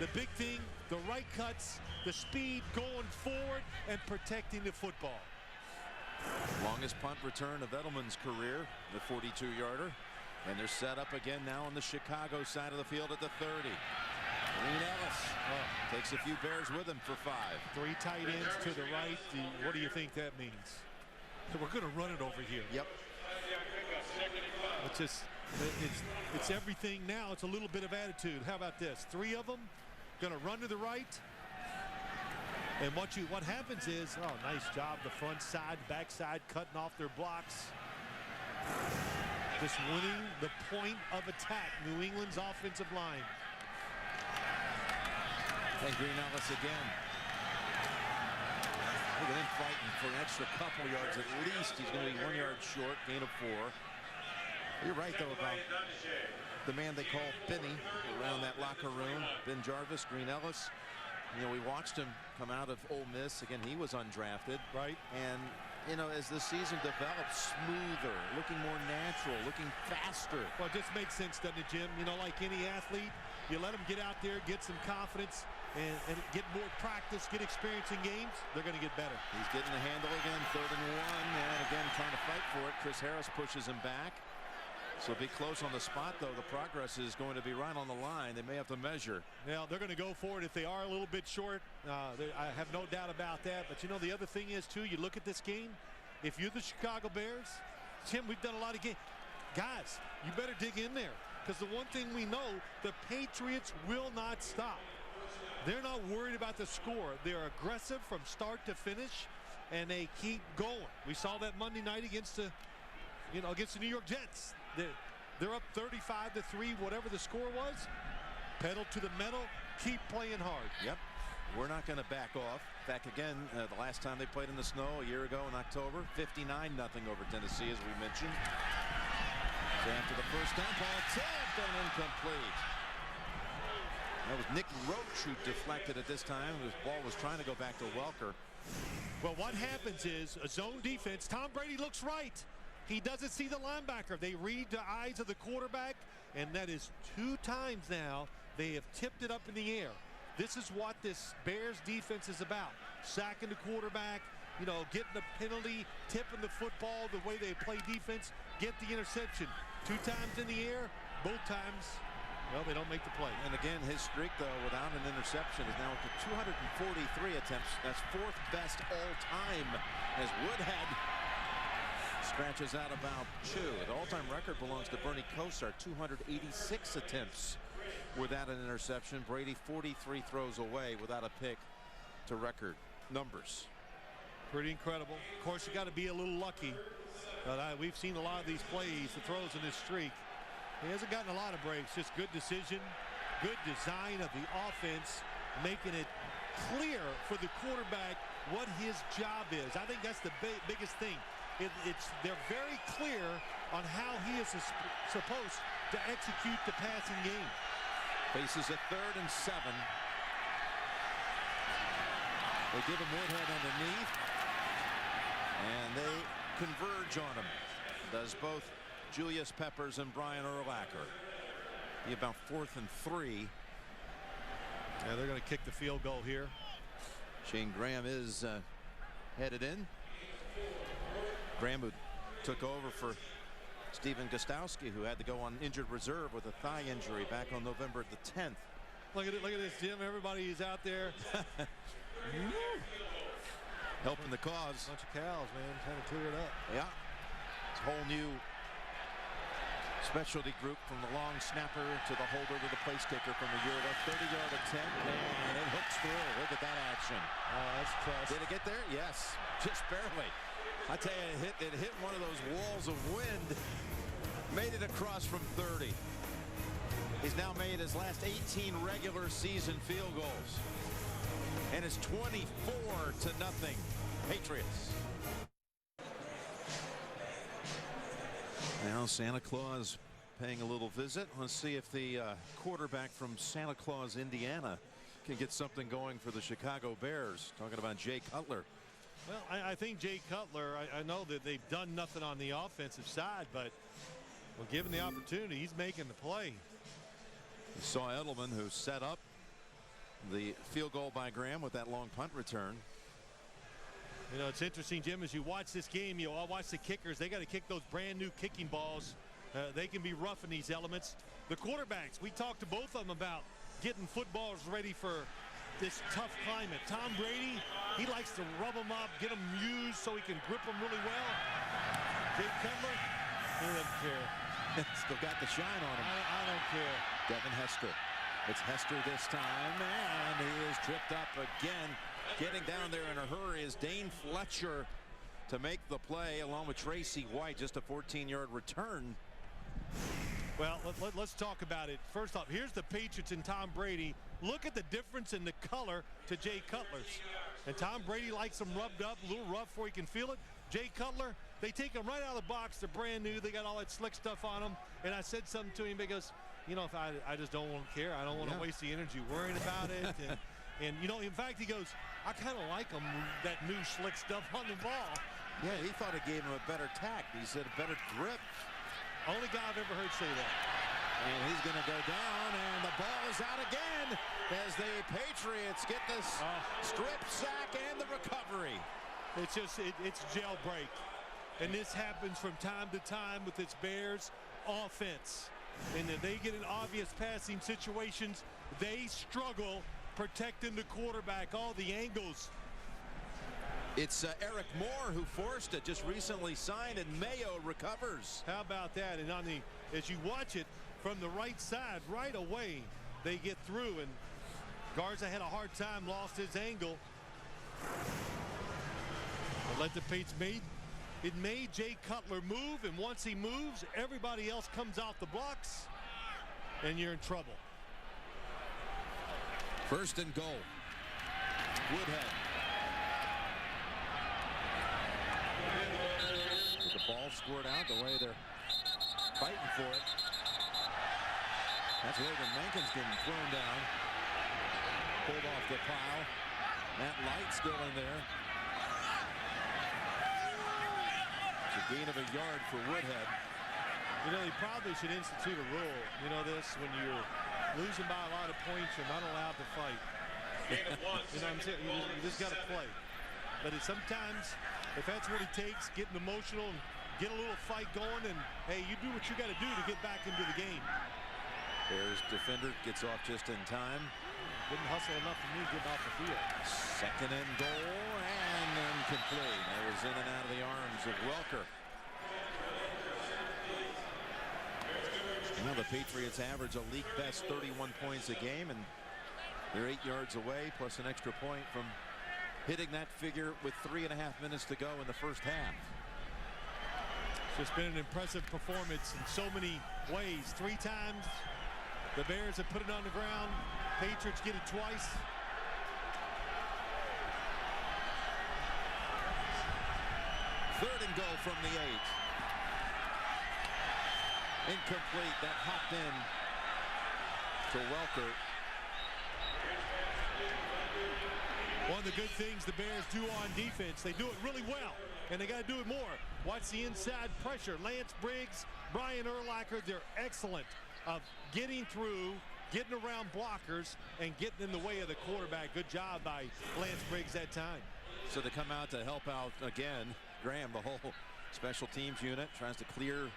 the big thing, the right cuts, the speed going forward, and protecting the football. Longest punt return of Edelman's career, the 42-yarder. And they're set up again now on the Chicago side of the field at the 30. Green Ellis takes a few Bears with him for 5. 3 tight ends to the right. What do you think that means? We're going to run it over here. Yep. It's just, it's everything now. It's a little bit of attitude. How about this? 3 of them going to run to the right. And what happens is, oh, nice job. The front side, back side, cutting off their blocks. Just winning the point of attack. New England's offensive line. And Green Ellis again. Look at him fighting for an extra couple yards at least. He's going to be 1 yard short, gain of 4. You're right, though, about the man they call Benny around that locker room. Ben Jarvis, Green Ellis. You know, we watched him come out of Ole Miss. Again, he was undrafted. Right. And, you know, as the season develops, smoother, looking more natural, looking faster. Well, it just makes sense, doesn't it, Jim? You know, like any athlete, you let them get out there, get some confidence, and get more practice, get experience in games, they're going to get better. He's getting the handle again, 3rd and 1, and again trying to fight for it. Chris Harris pushes him back. So be close on the spot, though. The progress is going to be right on the line. They may have to measure. Now, they're going to go for it if they are a little bit short. I have no doubt about that. But, you know, the other thing is, too, you look at this game. If you're the Chicago Bears, Tim, we've done a lot of games. Guys, you better dig in there. Because the one thing we know, the Patriots will not stop. They're not worried about the score. They're aggressive from start to finish, and they keep going. We saw that Monday night against the New York Jets. They're up 35-3, whatever the score was. Pedal to the metal, keep playing hard. Yep. We're not going to back off. Back again, the last time they played in the snow a year ago in October, 59-0 over Tennessee, as we mentioned. So after the first down, ball tipped and incomplete. That was Nick Roach who deflected it this time. His ball was trying to go back to Welker. Well, what happens is a zone defense. Tom Brady looks right. He doesn't see the linebacker. They read the eyes of the quarterback, and that is 2 times now they have tipped it up in the air. This is what this Bears defense is about. Sacking the quarterback, you know, getting the penalty, tipping the football the way they play defense, get the interception. 2 times in the air, both times, well, they don't make the play. And again, his streak, though, without an interception is now up to 243 attempts. That's 4th best all time as Woodhead scratches out about 2. The all-time record belongs to Bernie Kosar, 286 attempts without an interception. Brady 43 throws away without a pick to record numbers. Pretty incredible. Of course, you got to be a little lucky. But we've seen a lot of these plays, the throws in this streak. He hasn't gotten a lot of breaks. Just good decision, good design of the offense, making it clear for the quarterback what his job is. I think that's the biggest thing. They're very clear on how he is supposed to execute the passing game. Faces a 3rd and 7. They give him Woodhead underneath, and they converge on him. Does both Julius Peppers and Brian Urlacher. Be about 4th and 3. Yeah, they're going to kick the field goal here. Shane Graham is headed in. Graham, who took over for Stephen Gostowski, who had to go on injured reserve with a thigh injury back on November the 10th. Look at it, look at this, Jim. Everybody is out there helping the cause. Bunch of cows, man, trying to clear it up. Yeah, it's a whole new specialty group, from the long snapper to the holder to the place kicker from a year ago. 30-yard attempt, and it hooks through. Look at that action. Oh, that's tough. Did it get there? Yes, just barely. I tell you, it hit one of those walls of wind. Made it across from 30. He's now made his last 18 regular season field goals. And it's 24-0 Patriots. Now Santa Claus paying a little visit. Let's see if the quarterback from Santa Claus, Indiana, can get something going for the Chicago Bears. Talking about Jay Cutler. Well, I think Jay Cutler, I know that they've done nothing on the offensive side, but well, given the opportunity, he's making the play. You saw Edelman, who set up the field goal by Graham with that long punt return. You know, it's interesting, Jim, as you watch this game, you all watch the kickers. They got to kick those brand new kicking balls. They can be rough in these elements. The quarterbacks, we talked to both of them about getting footballs ready for this tough climate. Tom Brady, he likes to rub them up, get them used so he can grip them really well. Jay Cutler, he doesn't care. Still got the shine on him. I don't care. Devin Hester. It's Hester this time, and he is tripped up again. Getting down there in a hurry is Dane Fletcher to make the play, along with Tracy White. Just a 14-yard return. Well, let's talk about it. First off, here's the Patriots and Tom Brady. Look at the difference in the color to Jay Cutler's. And Tom Brady likes them rubbed up, a little rough before he can feel it. Jay Cutler, they take them right out of the box. They're brand new. They got all that slick stuff on them. And I said something to him because, you know, if I just don't want to care. I don't want to waste the energy worrying about it. And, you know, in fact, he goes, I kind of like them, that new slick stuff on the ball. Yeah, he thought it gave him a better tact. He said a better grip. Only guy I've ever heard say that. And he's going to go down, and the ball is out again as the Patriots get this strip sack and the recovery. It's just, it's jailbreak. And this happens from time to time with this Bears offense. And if they get in obvious passing situations, they struggle protecting the quarterback, all the angles. It's Eric Moore who forced it, just recently signed, and Mayo recovers. How about that? And on the, as you watch it from the right side, right away, they get through, and Garza had a hard time, lost his angle. But let the Patriots it made Jay Cutler move, and once he moves, everybody else comes off the blocks, and you're in trouble. First and goal. Woodhead. With the ball scored out the way they're fighting for it. That's Logan Mankins getting thrown down. Pulled off the pile. Matt Light still in there. It's a gain of a yard for Woodhead. You know, they probably should institute a rule. You know this, when you're losing by a lot of points, you're not allowed to fight. You know what I'm saying? You just got to play. But sometimes, if that's what it takes, getting emotional and get a little fight going, and hey, you do what you got to do to get back into the game. Bears defender gets off just in time. Didn't hustle enough for me getting off the field. Second and goal, and incomplete. That was in and out of the arms of Welker. Now the Patriots average a league best 31 points a game, and they're 8 yards away, plus an extra point from hitting that figure with 3.5 minutes to go in the first half. It's just been an impressive performance in so many ways. 3 times the Bears have put it on the ground. Patriots get it twice. Third and goal from the 8. Incomplete. That hopped in to Welker. One of the good things the Bears do on defense, they do it really well, and they got to do it more. Watch the inside pressure. Lance Briggs, Brian Urlacher, they're excellent of getting through, getting around blockers, and getting in the way of the quarterback. Good job by Lance Briggs that time. So they come out to help out again. Graham, the whole special teams unit, tries to clear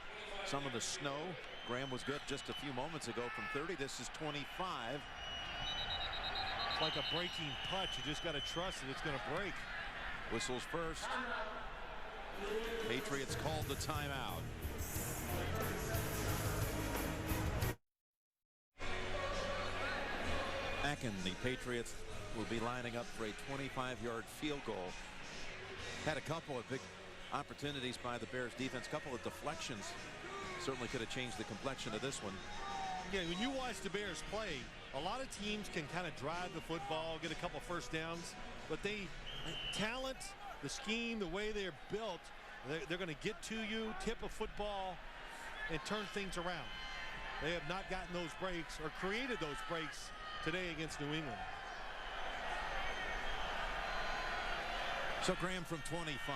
some of the snow. Graham was good just a few moments ago from 30. This is 25. It's like a breaking putt. You just got to trust that it's going to break. Whistles first. Patriots called the timeout. Back in, the Patriots will be lining up for a 25-yard field goal. Had a couple of big opportunities by the Bears defense, couple of deflections. Certainly could have changed the complexion of this one. Yeah, when you watch the Bears play, a lot of teams can kind of drive the football, get a couple first downs, but talent, the scheme, the way they're built, they're going to get to you, tip a football, and turn things around. They have not gotten those breaks or created those breaks today against New England. So Graham from 25.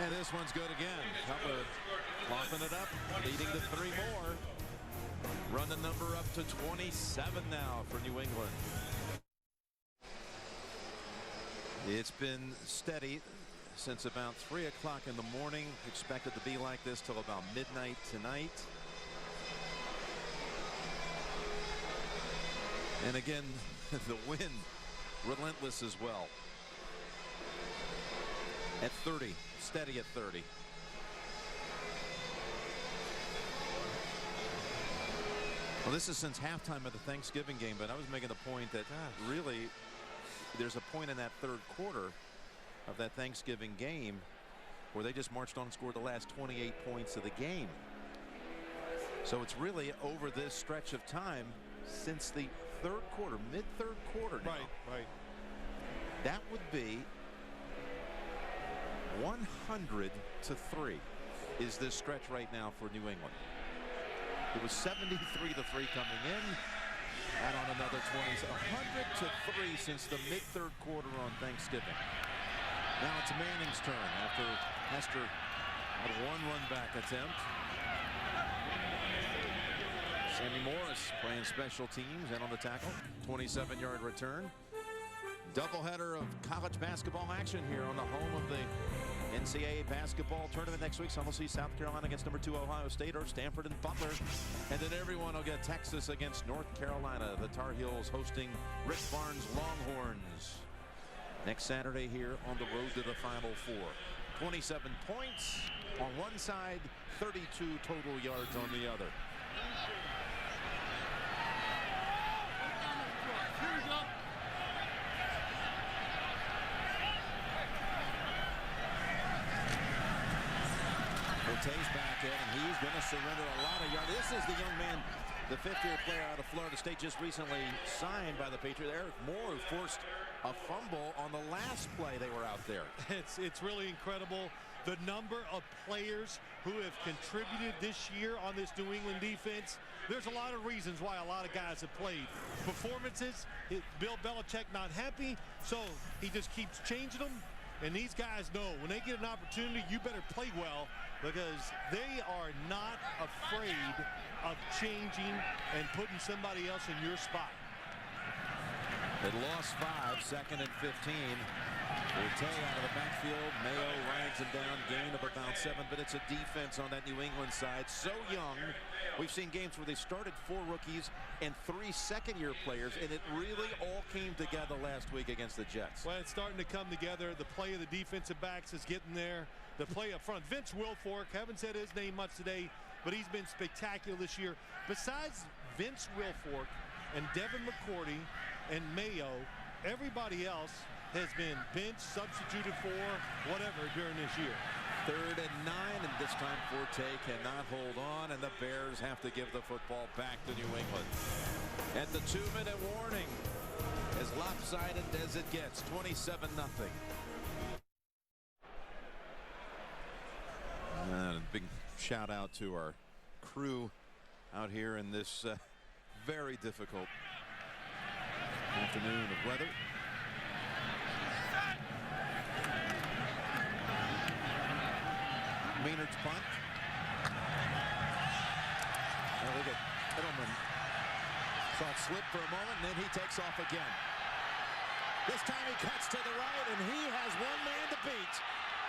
And this one's good again. Cutler lofting it up, leading to 3 more. Run the number up to 27 now for New England. It's been steady since about 3 o'clock in the morning. Expected to be like this till about midnight tonight. And again, the wind relentless as well. At 30, steady at 30. Well, this is since halftime of the Thanksgiving game, but I was making the point that really there's a point in that third quarter of that Thanksgiving game where they just marched on and scored the last 28 points of the game. So it's really over this stretch of time since the third quarter, mid-third quarter now. Right. That would be 100 to 3 is this stretch right now for New England. It was 73 to 3 coming in. Add on another 20. 100 to 3 since the mid-third quarter on Thanksgiving. Now it's Manning's turn after Hester had one run-back attempt. Sammy Morris playing special teams and on the tackle. 27-yard return. Doubleheader of college basketball action here on the home of the NCAA basketball tournament next week. Some will see South Carolina against number 2 Ohio State or Stanford and Butler. And then everyone will get Texas against North Carolina. The Tar Heels hosting Rick Barnes' Longhorns next Saturday here on the road to the Final Four. 27 points on one side, 32 total yards on the other. Forte's back in, and he's going to surrender a lot of yards. This is the young man, the fifth-year player out of Florida State, just recently signed by the Patriots, Eric Moore, who forced a fumble on the last play they were out there. It's really incredible the number of players who have contributed this year on this New England defense. There's a lot of reasons why a lot of guys have played. Performances, Bill Belichick not happy, so he just keeps changing them. And these guys know when they get an opportunity, you better play well, because they are not afraid of changing and putting somebody else in your spot. They lost 5, second and 15. Forte out of the backfield. Mayo rags him down, gain of about 7, but it's a defense on that New England side so young. We've seen games where they started 4 rookies and 3 second-year players, and it really all came together last week against the Jets. Well, it's starting to come together. The play of the defensive backs is getting there. The play up front. Vince Wilfork, haven't said his name much today, but he's been spectacular this year. Besides Vince Wilfork and Devin McCourty and Mayo, everybody else has been benched, substituted for, whatever during this year. 3rd and 9, and this time Forte cannot hold on, and the Bears have to give the football back to New England. At the 2-minute warning, as lopsided as it gets, 27-0. And a big shout out to our crew out here in this very difficult afternoon of weather. Maynard's punt. Well, look at Edelman. Saw it slip for a moment, and then he takes off again. This time he cuts to the right, and he has one man to beat.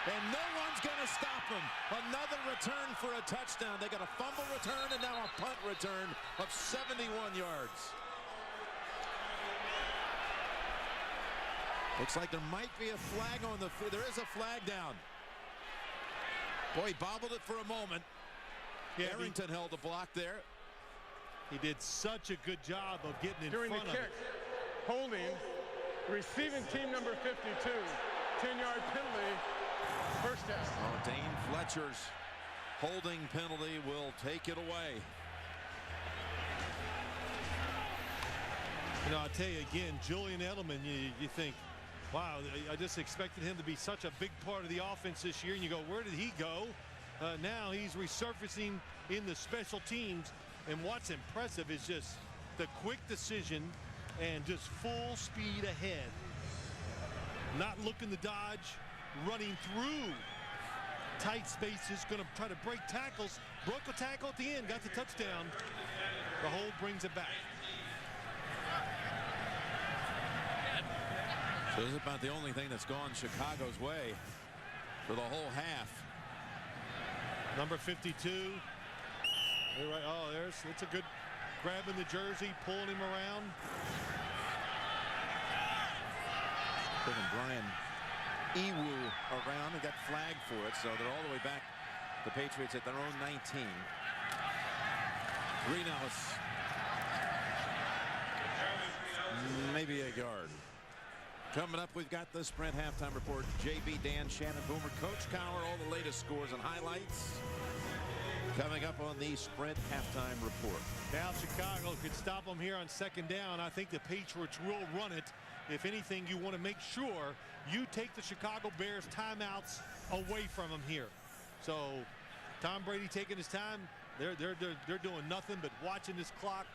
And no one's going to stop him. Another return for a touchdown. They got a fumble return and now a punt return of 71 yards. Looks like there might be a flag on the field. There is a flag down. Boy, he bobbled it for a moment. Yeah, Arrington held the block there. He did such a good job of getting in during front the of kick. it. Holding, receiving team number 52, 10-yard penalty, first down. Oh, Dane Fletcher's holding penalty will take it away. You know, I'll tell you again, Julian Edelman, you think Wow, I just expected him to be such a big part of the offense this year, and you go, where did he go? Now he's resurfacing in the special teams, and what's impressive is just the quick decision and just full speed ahead. Not looking to dodge, running through tight spaces, going to try to break tackles. Broke a tackle at the end, got the touchdown. The hold brings it back. So this is about the only thing that's gone Chicago's way for the whole half. Number 52. Right. Oh, it's a good grab in the jersey, pulling him around. Giving Brian Ewu around and got flagged for it, so they're all the way back. The Patriots at their own 19. Greenhouse. Maybe a yard. Coming up, we've got the Sprint halftime report. JB, Dan, Shannon, Boomer, Coach Cowher, all the latest scores and highlights. Coming up on the Sprint halftime report. Now Chicago could stop them here on second down. I think the Patriots will run it. If anything, you want to make sure you take the Chicago Bears timeouts away from them here. So Tom Brady taking his time. They're doing nothing but watching this clock,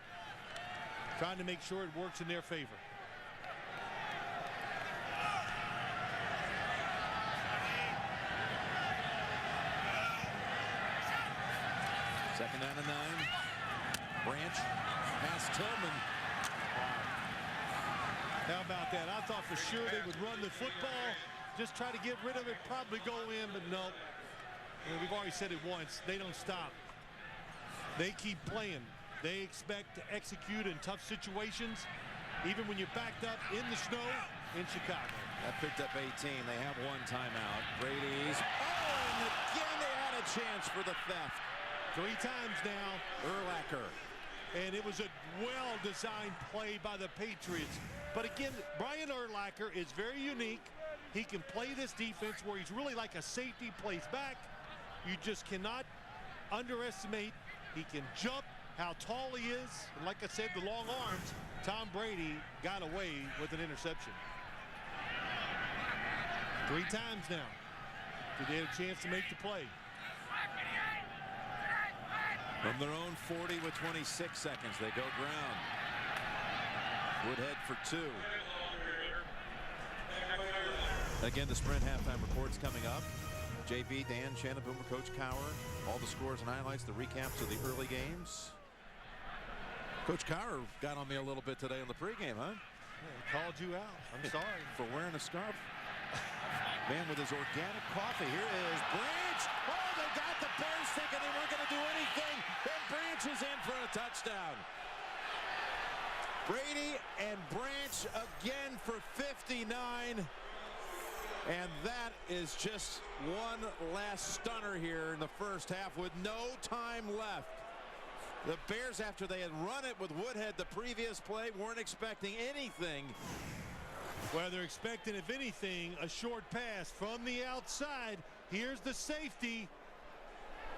trying to make sure it works in their favor. Second down and 9. Branch past Tillman. How about that? I thought for sure they would run the football, just try to get rid of it, probably go in, but no. We've already said it once. They don't stop. They keep playing. They expect to execute in tough situations, even when you're backed up in the snow in Chicago. That picked up 18. They have one timeout. Brady's. Oh, and again they had a chance for the theft. 3 times now. Urlacher. And it was a well-designed play by the Patriots. But again, Brian Urlacher is very unique. He can play this defense where he's really like a safety, plays back. You just cannot underestimate. He can jump, how tall he is. And like I said, the long arms. Tom Brady got away with an interception. 3 times now. Did they have a chance to make the play? From their own 40 with 26 seconds, they go ground. Woodhead for 2. Again, the Sprint halftime report's coming up. JB, Dan, Shannon, Boomer, Coach Cowher, all the scores and highlights, the recaps of the early games. Coach Cowher got on me a little bit today on the pregame, huh? Yeah, he called you out. I'm sorry. For wearing a scarf. Man with his organic coffee. Here is Branch. Oh, they got the Bears thinking they weren't going to do anything. And Branch is in for a touchdown. Brady and Branch again for 59. And that is just one last stunner here in the first half with no time left. The Bears, after they had run it with Woodhead the previous play, weren't expecting anything. Well, they're expecting, if anything, a short pass from the outside. Here's the safety.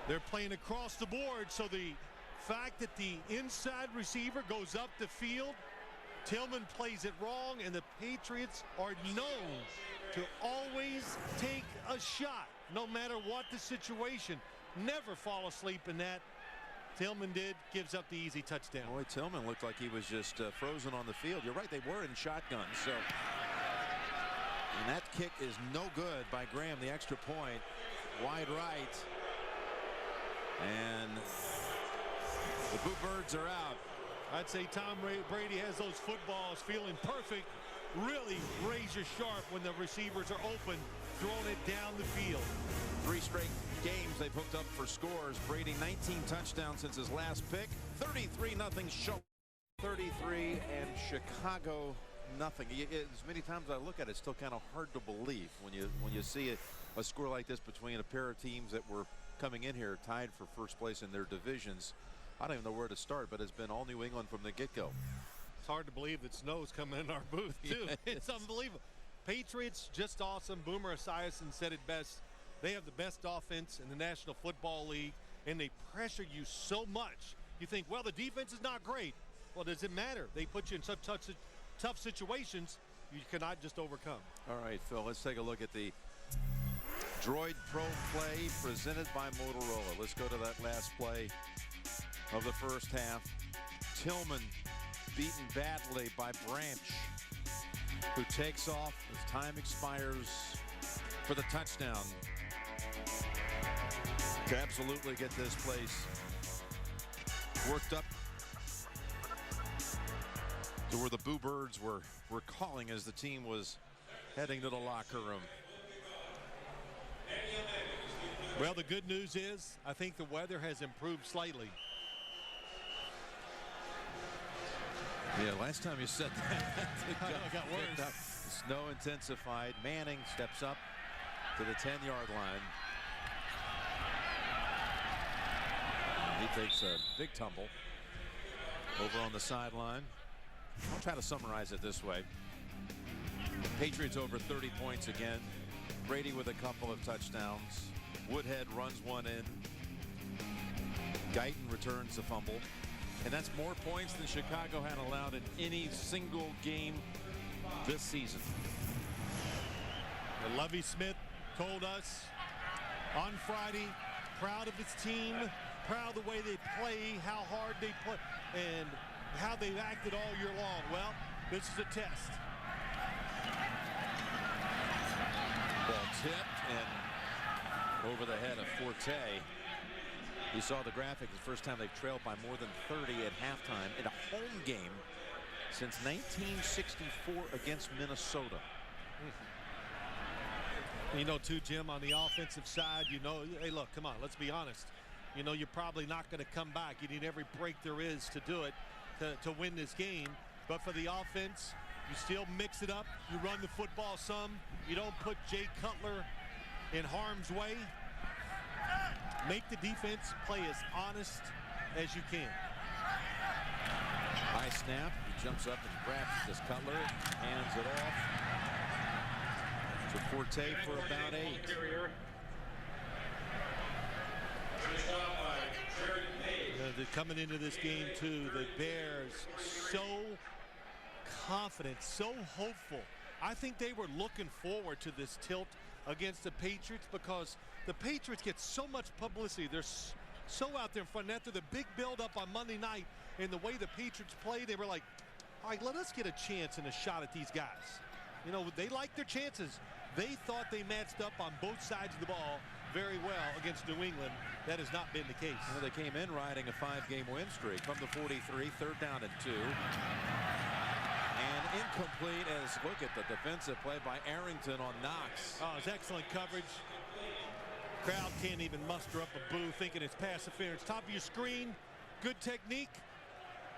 They're playing across the board, so the fact that the inside receiver goes up the field, Tillman plays it wrong, and the Patriots are known to always take a shot, no matter what the situation. Never fall asleep in that. Tillman did, gives up the easy touchdown. Boy, Tillman looked like he was just frozen on the field. You're right, they were in shotgun. So, and that kick is no good by Graham, the extra point. Wide right. And the Boo Birds are out. I'd say Tom Brady has those footballs feeling perfect, really razor sharp when the receivers are open, throwing it down the field. 3 straight games they've hooked up for scores. Brady 19 touchdowns since his last pick. 33-0 show. 33 and Chicago nothing. As many times as I look at it, it's still kind of hard to believe when you see a score like this between a pair of teams that were coming in here tied for first place in their divisions. I don't even know where to start, but it's been all New England from the get-go. It's hard to believe that snow's coming in our booth too. Yeah, it's unbelievable. Patriots just awesome. Boomer Esiason said it best. They have the best offense in the National Football League, and they pressure you so much. You think, well, the defense is not great. Well, does it matter? They put you in such tough situations. you cannot just overcome. All right, Phil, let's take a look at the Droid Pro play presented by Motorola. Let's go to that last play of the first half. Tillman beaten badly by Branch, who takes off as time expires for the touchdown to absolutely get this place worked up to where the Boo Birds were calling as the team was heading to the locker room. Well, the good news is I think the weather has improved slightly. Yeah, last time you said that, it got worse. The snow intensified. Manning steps up to the 10-yard line. He takes a big tumble over on the sideline. I'll try to summarize it this way. Patriots over 30 points again. Brady with a couple of touchdowns. Woodhead runs one in. Guyton returns a fumble. And that's more points than Chicago had allowed in any single game this season. And Lovie Smith told us on Friday, proud of his team, proud of the way they play, how hard they play, and how they've acted all year long. Well, this is a test. Ball tipped and over the head of Forte. You saw the graphic, the first time they've trailed by more than 30 at halftime in a home game since 1964 against Minnesota. You know, too, Jim, on the offensive side, you know, hey, look, come on, let's be honest. You know, you're probably not going to come back. You need every break there is to do it, to win this game. But for the offense, you still mix it up. You run the football some. You don't put Jay Cutler in harm's way. Make the defense play as honest as you can. High snap. He jumps up and grabs this Cutler, hands it off to Forte for about 8. Coming into this game, too, the Bears so confident, so hopeful. I think they were looking forward to this tilt against the Patriots because the Patriots get so much publicity. They're so out there in front. After the big build-up on Monday night and the way the Patriots play, they were like, all right, let us get a chance and a shot at these guys. You know, they like their chances. They thought they matched up on both sides of the ball very well against New England. That has not been the case. Well, they came in riding a 5-game win streak from the 43, third down and 2. And incomplete as, look at the defensive play by Arrington on Knox. Oh, it's excellent coverage. Crowd can't even muster up a boo thinking it's pass interference. Top of your screen, good technique.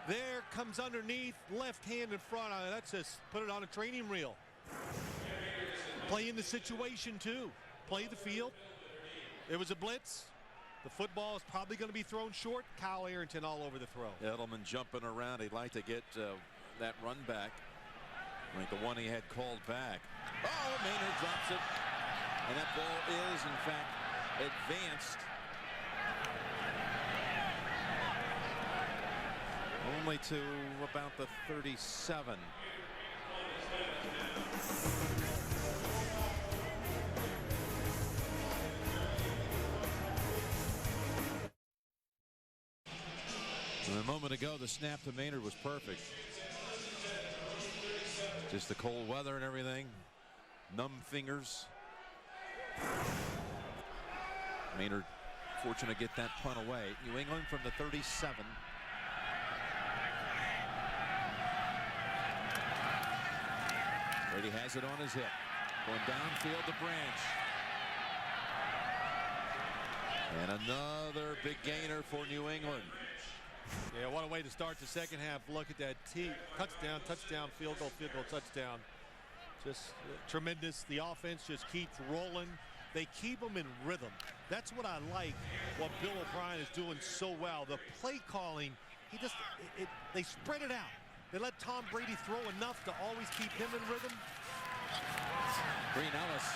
There comes underneath, left hand in front. That's just put it on a training reel. Play in the situation too. Play the field. It was a blitz. The football is probably going to be thrown short. Kyle Arrington all over the throw. Edelman jumping around. He'd like to get that run back. Like the one he had called back. Oh, Maynard drops it. And that ball is, in fact, advanced. Only to about the 37. And a moment ago, the snap to Maynard was perfect. Just the cold weather and everything. Numb fingers. Maynard fortunate to get that punt away. New England from the 37. Brady has it on his hip. Going downfield to Branch. And another big gainer for New England. Yeah, what a way to start the second half. Look at that. Touchdown, touchdown, field goal, touchdown. Just tremendous. The offense just keeps rolling. They keep them in rhythm. That's what I like, what Bill O'Brien is doing so well. The play calling, they spread it out. They let Tom Brady throw enough to always keep him in rhythm. Green Ellis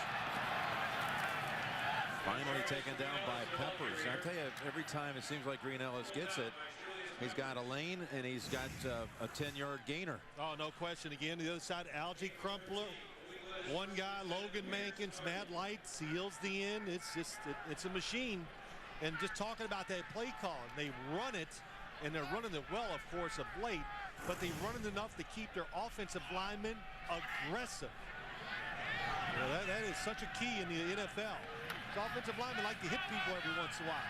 finally taken down by Peppers. I tell you, every time it seems like Green Ellis gets it, He's got a lane, and he's got a 10-yard gainer. Oh, no question. Again, the other side, Algie Crumpler. One guy, Logan Mankins, Matt Light seals the end. It's a machine. And just talking about that play call, they run it, and they're running it well, of course, of late, but they run it enough to keep their offensive linemen aggressive. You know, that is such a key in the NFL. The offensive linemen like to hit people every once in a while.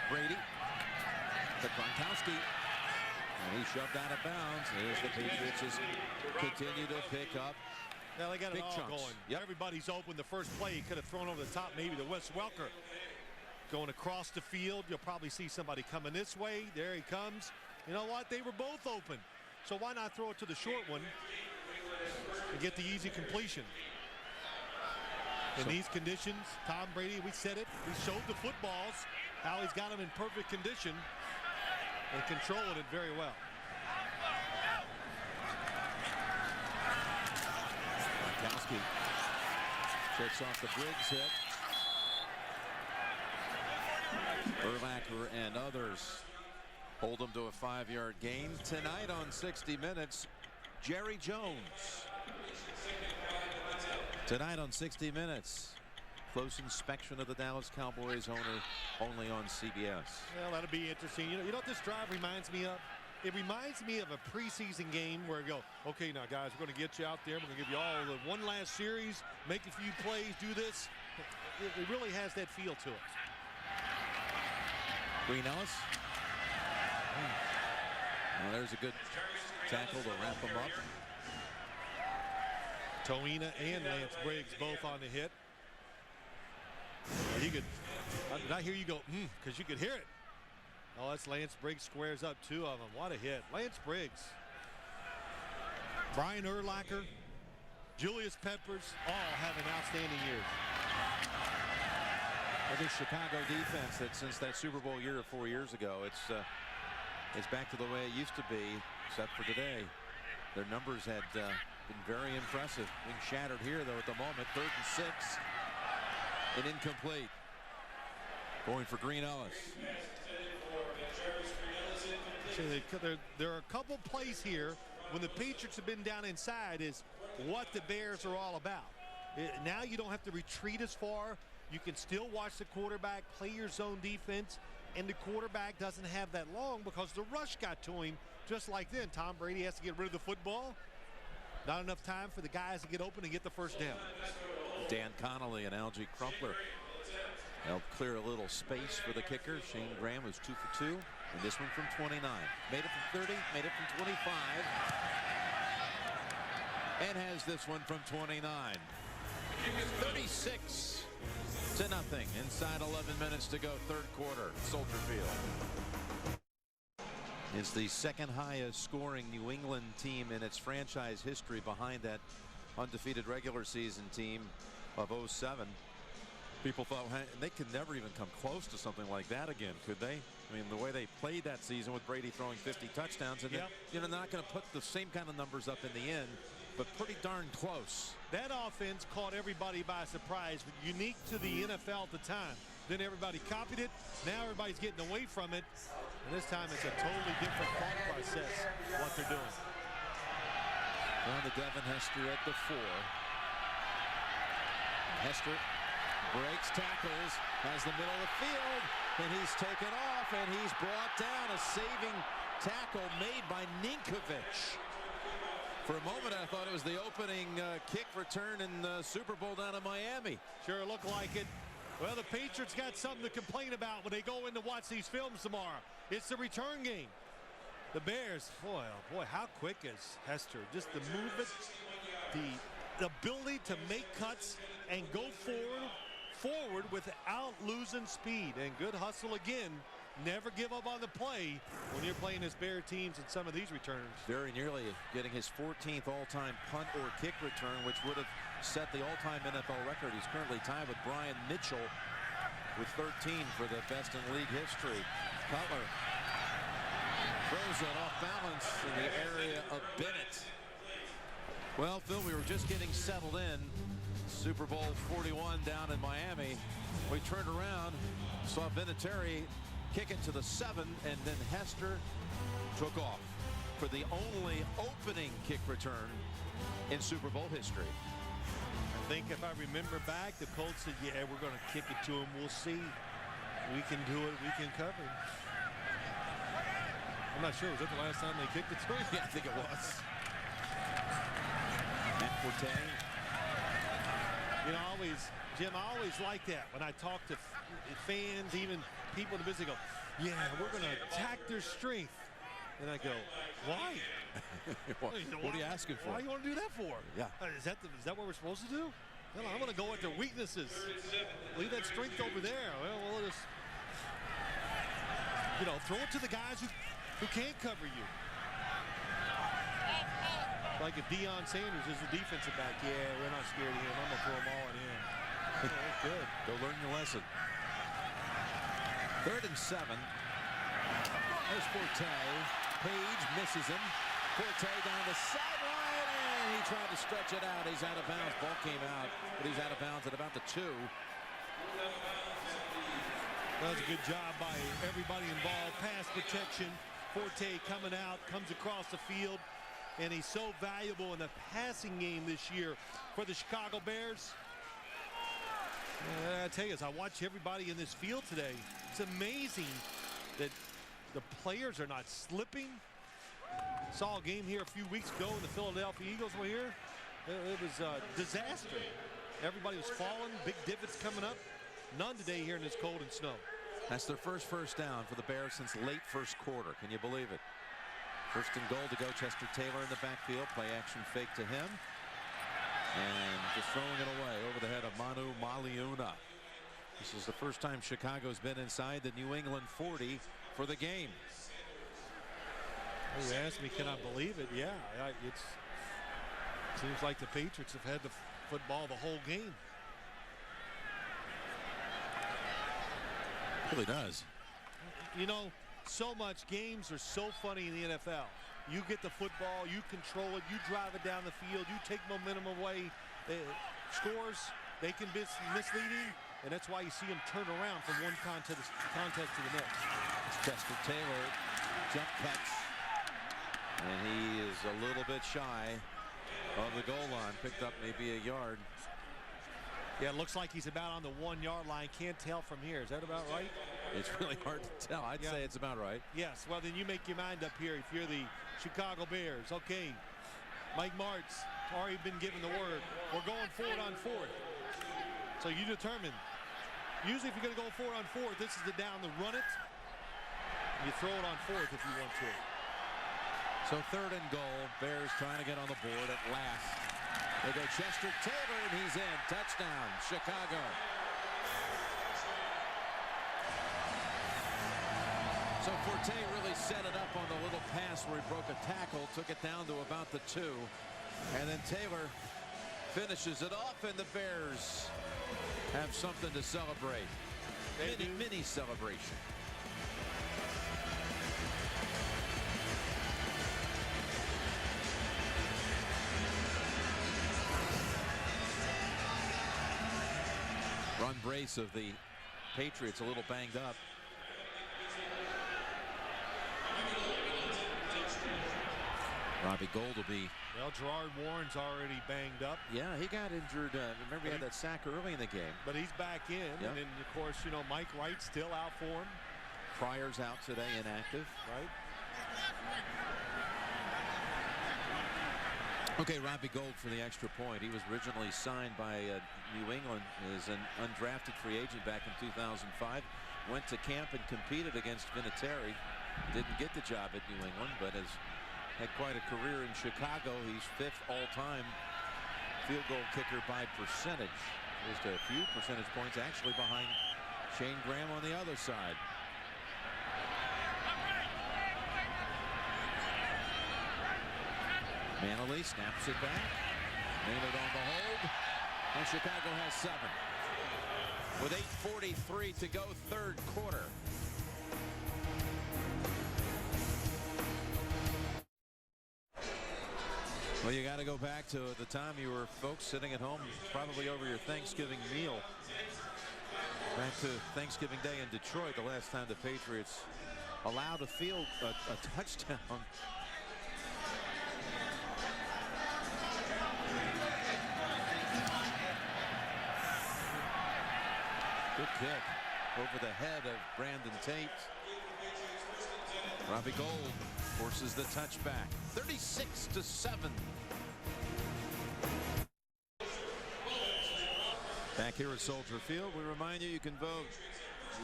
Brady to Gronkowski, and he shoved out of bounds. Here's the Patriots just continue to pick up. Now they got it big all chunks. going. Yep. Everybody's open. The first play he could have thrown over the top, maybe to Wes Welker. Going across the field, you'll probably see somebody coming this way. There he comes. You know what? They were both open. So why not throw it to the short one and get the easy completion? In these conditions, Tom Brady, we said it, we showed the footballs, how he's got them in perfect condition and controlling it very well. Gronkowski shakes off the Briggs hit. Urlacher and others hold them to a 5-yard gain. Tonight on 60 Minutes, Jerry Jones. Tonight on 60 Minutes, close inspection of the Dallas Cowboys owner only on CBS. Well, that'll be interesting. You know what this drive reminds me of? It reminds me of a preseason game where we go, okay, now guys, we're going to get you out there. We're going to give you all the one last series, make a few plays, do this. It really has that feel to it. Green Ellis. Well, there's a good tackle to wrap him up. Toina and Lance Briggs both on the hit. Well, you could, I hear you go, because you could hear it. Oh, that's Lance Briggs squares up two of them. What a hit. Lance Briggs. Brian Urlacher, Julius Peppers, all having outstanding years. Well, this Chicago defense, that since that Super Bowl year of 4 years ago, it's back to the way it used to be, except for today. Their numbers had been very impressive. Being shattered here, though, at the moment. 3rd and 6. And incomplete. Going for Green Ellis. There are a couple plays here when the Patriots have been down inside is what the Bears are all about. Now you don't have to retreat as far. You can still watch the quarterback, play your zone defense, and the quarterback doesn't have that long because the rush got to him just like then. Tom Brady has to get rid of the football. Not enough time for the guys to get open and get the first down. Dan Connolly and Algie Crumpler helped clear a little space for the kicker. Shane Graham was 2 for 2. And this one from 29. Made it from 30, made it from 25. And has this one from 29. 36 to nothing. Inside 11 minutes to go, 3rd quarter. Soldier Field. Is the second highest scoring New England team in its franchise history behind that undefeated regular season team of 07. People thought, hey, they could never even come close to something like that again, could they? I mean, the way they played that season with Brady throwing 50 touchdowns, and yep. then, not going to put the same kind of numbers up in the end, but pretty darn close. That offense caught everybody by surprise, unique to the NFL at the time. Then everybody copied it. Now everybody's getting away from it. And this time it's a totally different thought process, what they're doing. On to Devin Hester at the 4. Hester breaks tackles, has the middle of the field, and he's taken off, and he's brought down. A saving tackle made by Ninkovich. For a moment, I thought it was the opening kick return in the Super Bowl down in Miami. Sure looked like it. Well, the Patriots got something to complain about when they go in to watch these films tomorrow. It's the return game. The Bears, boy, oh boy, how quick is Hester? Just the movement, the ability to make cuts and go forward without losing speed. And good hustle again. Never give up on the play when you're playing this Bear teams in some of these returns. Very nearly getting his 14th all-time punt or kick return, which would have set the all-time NFL record. He's currently tied with Brian Mitchell with 13 for the best in league history. Cutler throws it off balance in the area of Bennett. Well, Phil, we were just getting settled in. Super Bowl 41 down in Miami. We turned around, saw Vinatieri kick it to the 7, and then Hester took off for the only opening kick return in Super Bowl history. I think if I remember back, the Colts said, yeah, we're going to kick it to him. We'll see. We can do it. We can cover it. I'm not sure. Was that the last time they kicked it to him? Yeah, I think it was. Matt Forte. You know, Jim, I always like that when I talk to fans, even people in the business, they go, yeah, we're going to attack their strength. And I go, why? What are you asking for? Why do you want to do that for? Yeah. Is that what we're supposed to do? No, I'm going to go at their weaknesses. Leave that strength over there. Well, we'll just, you know, throw it to the guys who can't cover you. Like if Deion Sanders is the defensive back, yeah, we're not scared of him. I'm going to throw them all at him. Oh, that's good. Go learn your lesson. 3rd and 7. There's Forte. Page misses him. Forte down the sideline, and he tried to stretch it out. He's out of bounds. Ball came out, but he's out of bounds at about the 2. That was a good job by everybody involved. Pass protection. Forte coming out, comes across the field, and he's so valuable in the passing game this year for the Chicago Bears. I tell you, as I watch everybody in this field today, it's amazing that the players are not slipping. Saw a game here a few weeks ago when the Philadelphia Eagles were here. It was a disaster. Everybody was falling, big divots coming up. None today here in this cold and snow. That's their first down for the Bears since late first quarter. Can you believe it? 1st and goal to go. Chester Taylor in the backfield. Play action fake to him. And just throwing it away over the head of Manu Maliuna. This is the first time Chicago's been inside the New England 40 for the game. You asked me, can I believe it? Yeah, it seems like the Patriots have had the football the whole game. It really does. You know, so much games are so funny in the NFL. You get the football, you control it, you drive it down the field, you take momentum away. Scores, they can be misleading, and that's why you see them turn around from one contest to the next. Chester Taylor jump cuts, and he is a little bit shy of the goal line. Picked up maybe a yard. Yeah, it looks like he's about on the 1-yard line. Can't tell from here. Is that about right? It's really hard to tell. I'd say it's about right. Yes. Well, then you make your mind up here if you're the Chicago Bears. Okay. Mike Martz already been given the word. We're going forward on 4th. So you determine. Usually if you're going to go forward on 4th, this is the down to run it. You throw it on 4th if you want to. So 3rd and goal. Bears trying to get on the board at last. They go Chester Taylor, and he's in. Touchdown, Chicago. So Forte really set it up on the little pass where he broke a tackle, took it down to about the 2. And then Taylor finishes it off, and the Bears have something to celebrate. Mini celebration. Ron Brace of the Patriots a little banged up. Robbie Gould will be. Well, Gerard Warren's already banged up. Yeah, he got injured. Remember, he had that sack early in the game. But he's back in. Yep. And then, of course, you know, Mike Wright's still out for him. Pryor's out today, inactive. Right. Okay, Robbie Gould for the extra point. He was originally signed by New England as an undrafted free agent back in 2005. Went to camp and competed against Vinatieri. Didn't get the job at New England, but has had quite a career in Chicago. He's 5th all-time field goal kicker by percentage. Just a few percentage points actually behind Shane Graham on the other side. Manley snaps it back. Maynard on the hold. And Chicago has 7. With 8:43 to go, 3rd quarter. Well, you got to go back to the time you were folks sitting at home, probably over your Thanksgiving meal. Back to Thanksgiving Day in Detroit, the last time the Patriots allowed a touchdown. Good kick over the head of Brandon Tate. Robbie Gould forces the touchback. 36-7. Back here at Soldier Field, we remind you can vote.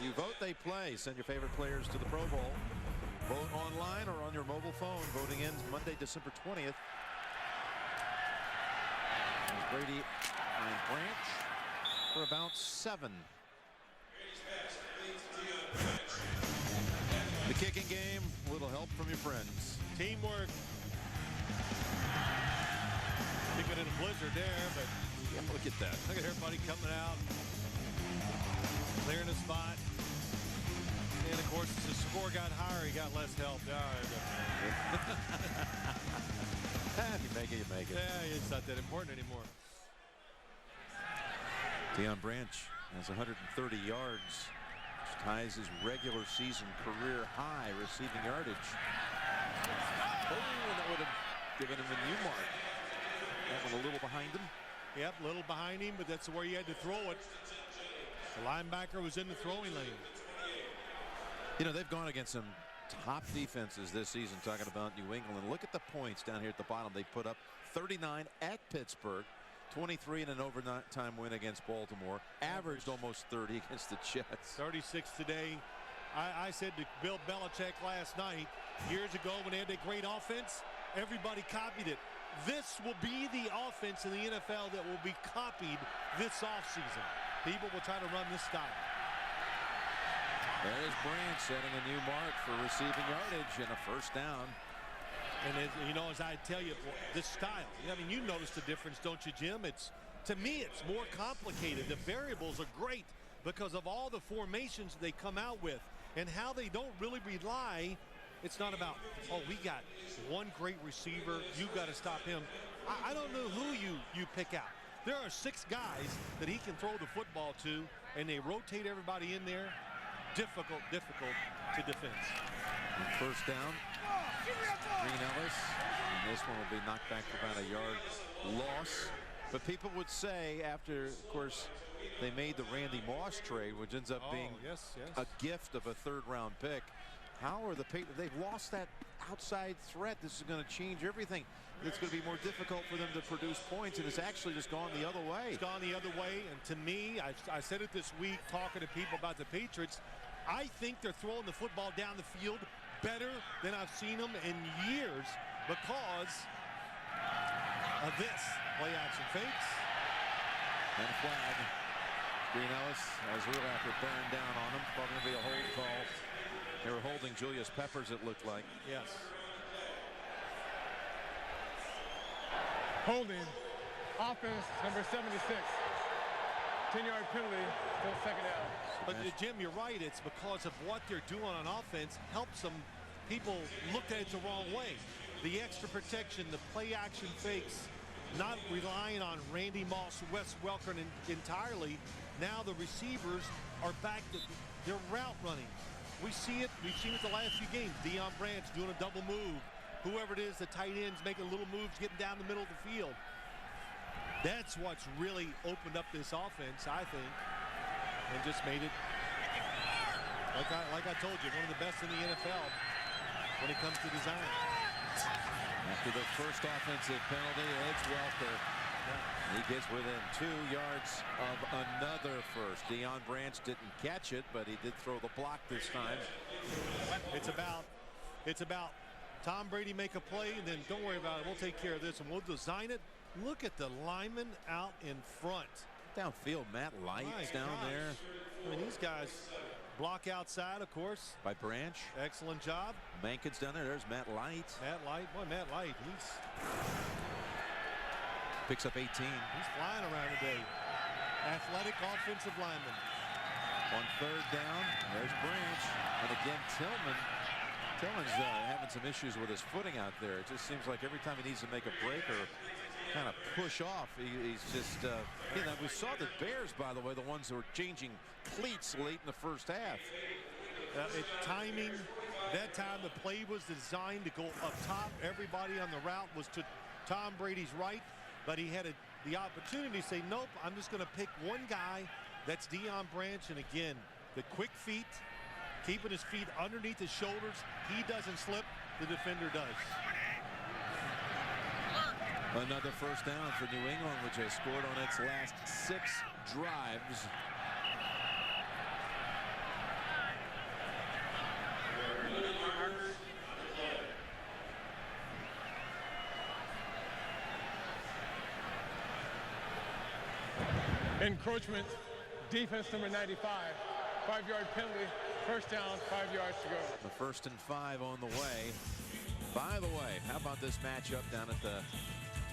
You vote, they play. Send your favorite players to the Pro Bowl. Vote online or on your mobile phone. Voting ends Monday, December 20th. Brady and Branch for about 7. The kicking game, a little help from your friends. Teamwork. Kicking in a blizzard there, but yeah, look at that. Look at everybody coming out, clearing the spot. And of course, as the score got higher, he got less help. If you make it, you make it. Yeah, it's not that important anymore. Deion Branch has 130 yards, which ties his regular season career high receiving yardage. Oh, and that would have given him a new mark. That one a little behind him. Yep, a little behind him, but that's where you had to throw it. The linebacker was in the throwing lane. You know, they've gone against some top defenses this season, talking about New England. Look at the points down here at the bottom. They put up 39 at Pittsburgh, 23 in an overtime win against Baltimore, averaged almost 30 against the Jets. 36 today. I said to Bill Belichick last night, years ago when they had that great offense, everybody copied it. This will be the offense in the NFL that will be copied this offseason. People will try to run this style. There's Branch setting a new mark for receiving yardage and a first down. And as, you know, as I tell you, this style, I mean, you notice the difference, don't you, Jim? To me, it's more complicated. The variables are great because of all the formations they come out with and how they don't really rely. It's not about, oh, we got one great receiver, you got to stop him. I don't know who you pick out. There are 6 guys that he can throw the football to, and they rotate everybody in there. Difficult to defend. First down, Green Ellis, and this one will be knocked back for about a yard loss. But people would say after, of course, they made the Randy Moss trade, which ends up being a gift of a 3rd-round pick. How are the Patriots? They've lost that outside threat. This is going to change everything. It's going to be more difficult for them to produce points, and it's actually just gone the other way. It's gone the other way, and to me, I said it this week talking to people about the Patriots, I think they're throwing the football down the field better than I've seen them in years because of this. Play action fakes. And a flag. Green Ellis has Urlacher bearing down on him. Probably going to be a hold call. They were holding Julius Peppers, it looked like. Yes. Holding. Offense number 76. 10-yard penalty. Still second down. But Jim, you're right. It's because of what they're doing on offense helps them. People looked at it the wrong way. The extra protection, the play action fakes, not relying on Randy Moss, Wes Welker entirely. Now the receivers are back to their route running. We see it. We've seen it the last few games. Deion Branch doing a double move. Whoever it is, the tight ends making little moves, getting down the middle of the field. That's what's really opened up this offense, I think, and just made it, like I told you, one of the best in the NFL when it comes to design. After the first offensive penalty, it's Welker. He gets within 2 yards of another first. Deion Branch didn't catch it, but he did throw the block this time. It's about Tom Brady make a play, and then don't worry about it. We'll take care of this, and we'll design it. Look at the lineman out in front. Downfield, Matt Light's down there. I mean, these guys block outside, of course. By Branch. Excellent job. Mankin's down there. There's Matt Light. Boy, Matt Light, he's picks up 18. He's flying around today. Athletic offensive lineman. On 3rd down, there's Branch. And again, Tillman's having some issues with his footing out there. It just seems like every time he needs to make a break or kind of push off, he's just, you know, we saw the Bears, by the way, the ones who were changing cleats late in the first half. Timing, That time the play was designed to go up top. Everybody on the route was to Tom Brady's right, but he had the opportunity to say, nope, I'm just going to pick one guy. That's Deion Branch, and again, the quick feet, keeping his feet underneath his shoulders. He doesn't slip, the defender does. Another first down for New England, which has scored on its last 6 drives. Encroachment, defense number 95, 5-yard penalty, first down, 5 yards to go. The 1st and 5 on the way. By the way, how about this matchup down at the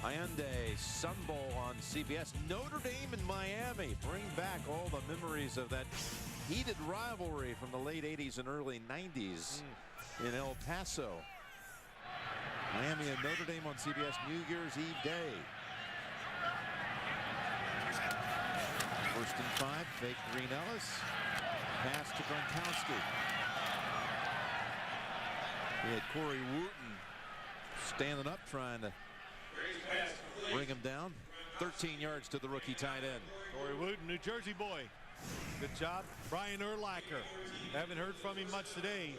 Hyundai Sun Bowl on CBS? Notre Dame and Miami bring back all the memories of that heated rivalry from the late 80s and early 90s in El Paso. Miami and Notre Dame on CBS New Year's Eve day. 1st and 5, fake Green Ellis. Pass to Gronkowski. He had Corey Wooten standing up trying to bring him down. 13 yards to the rookie tight end. Corey Wooten, New Jersey boy. Good job. Brian Urlacher. Haven't heard from him much today.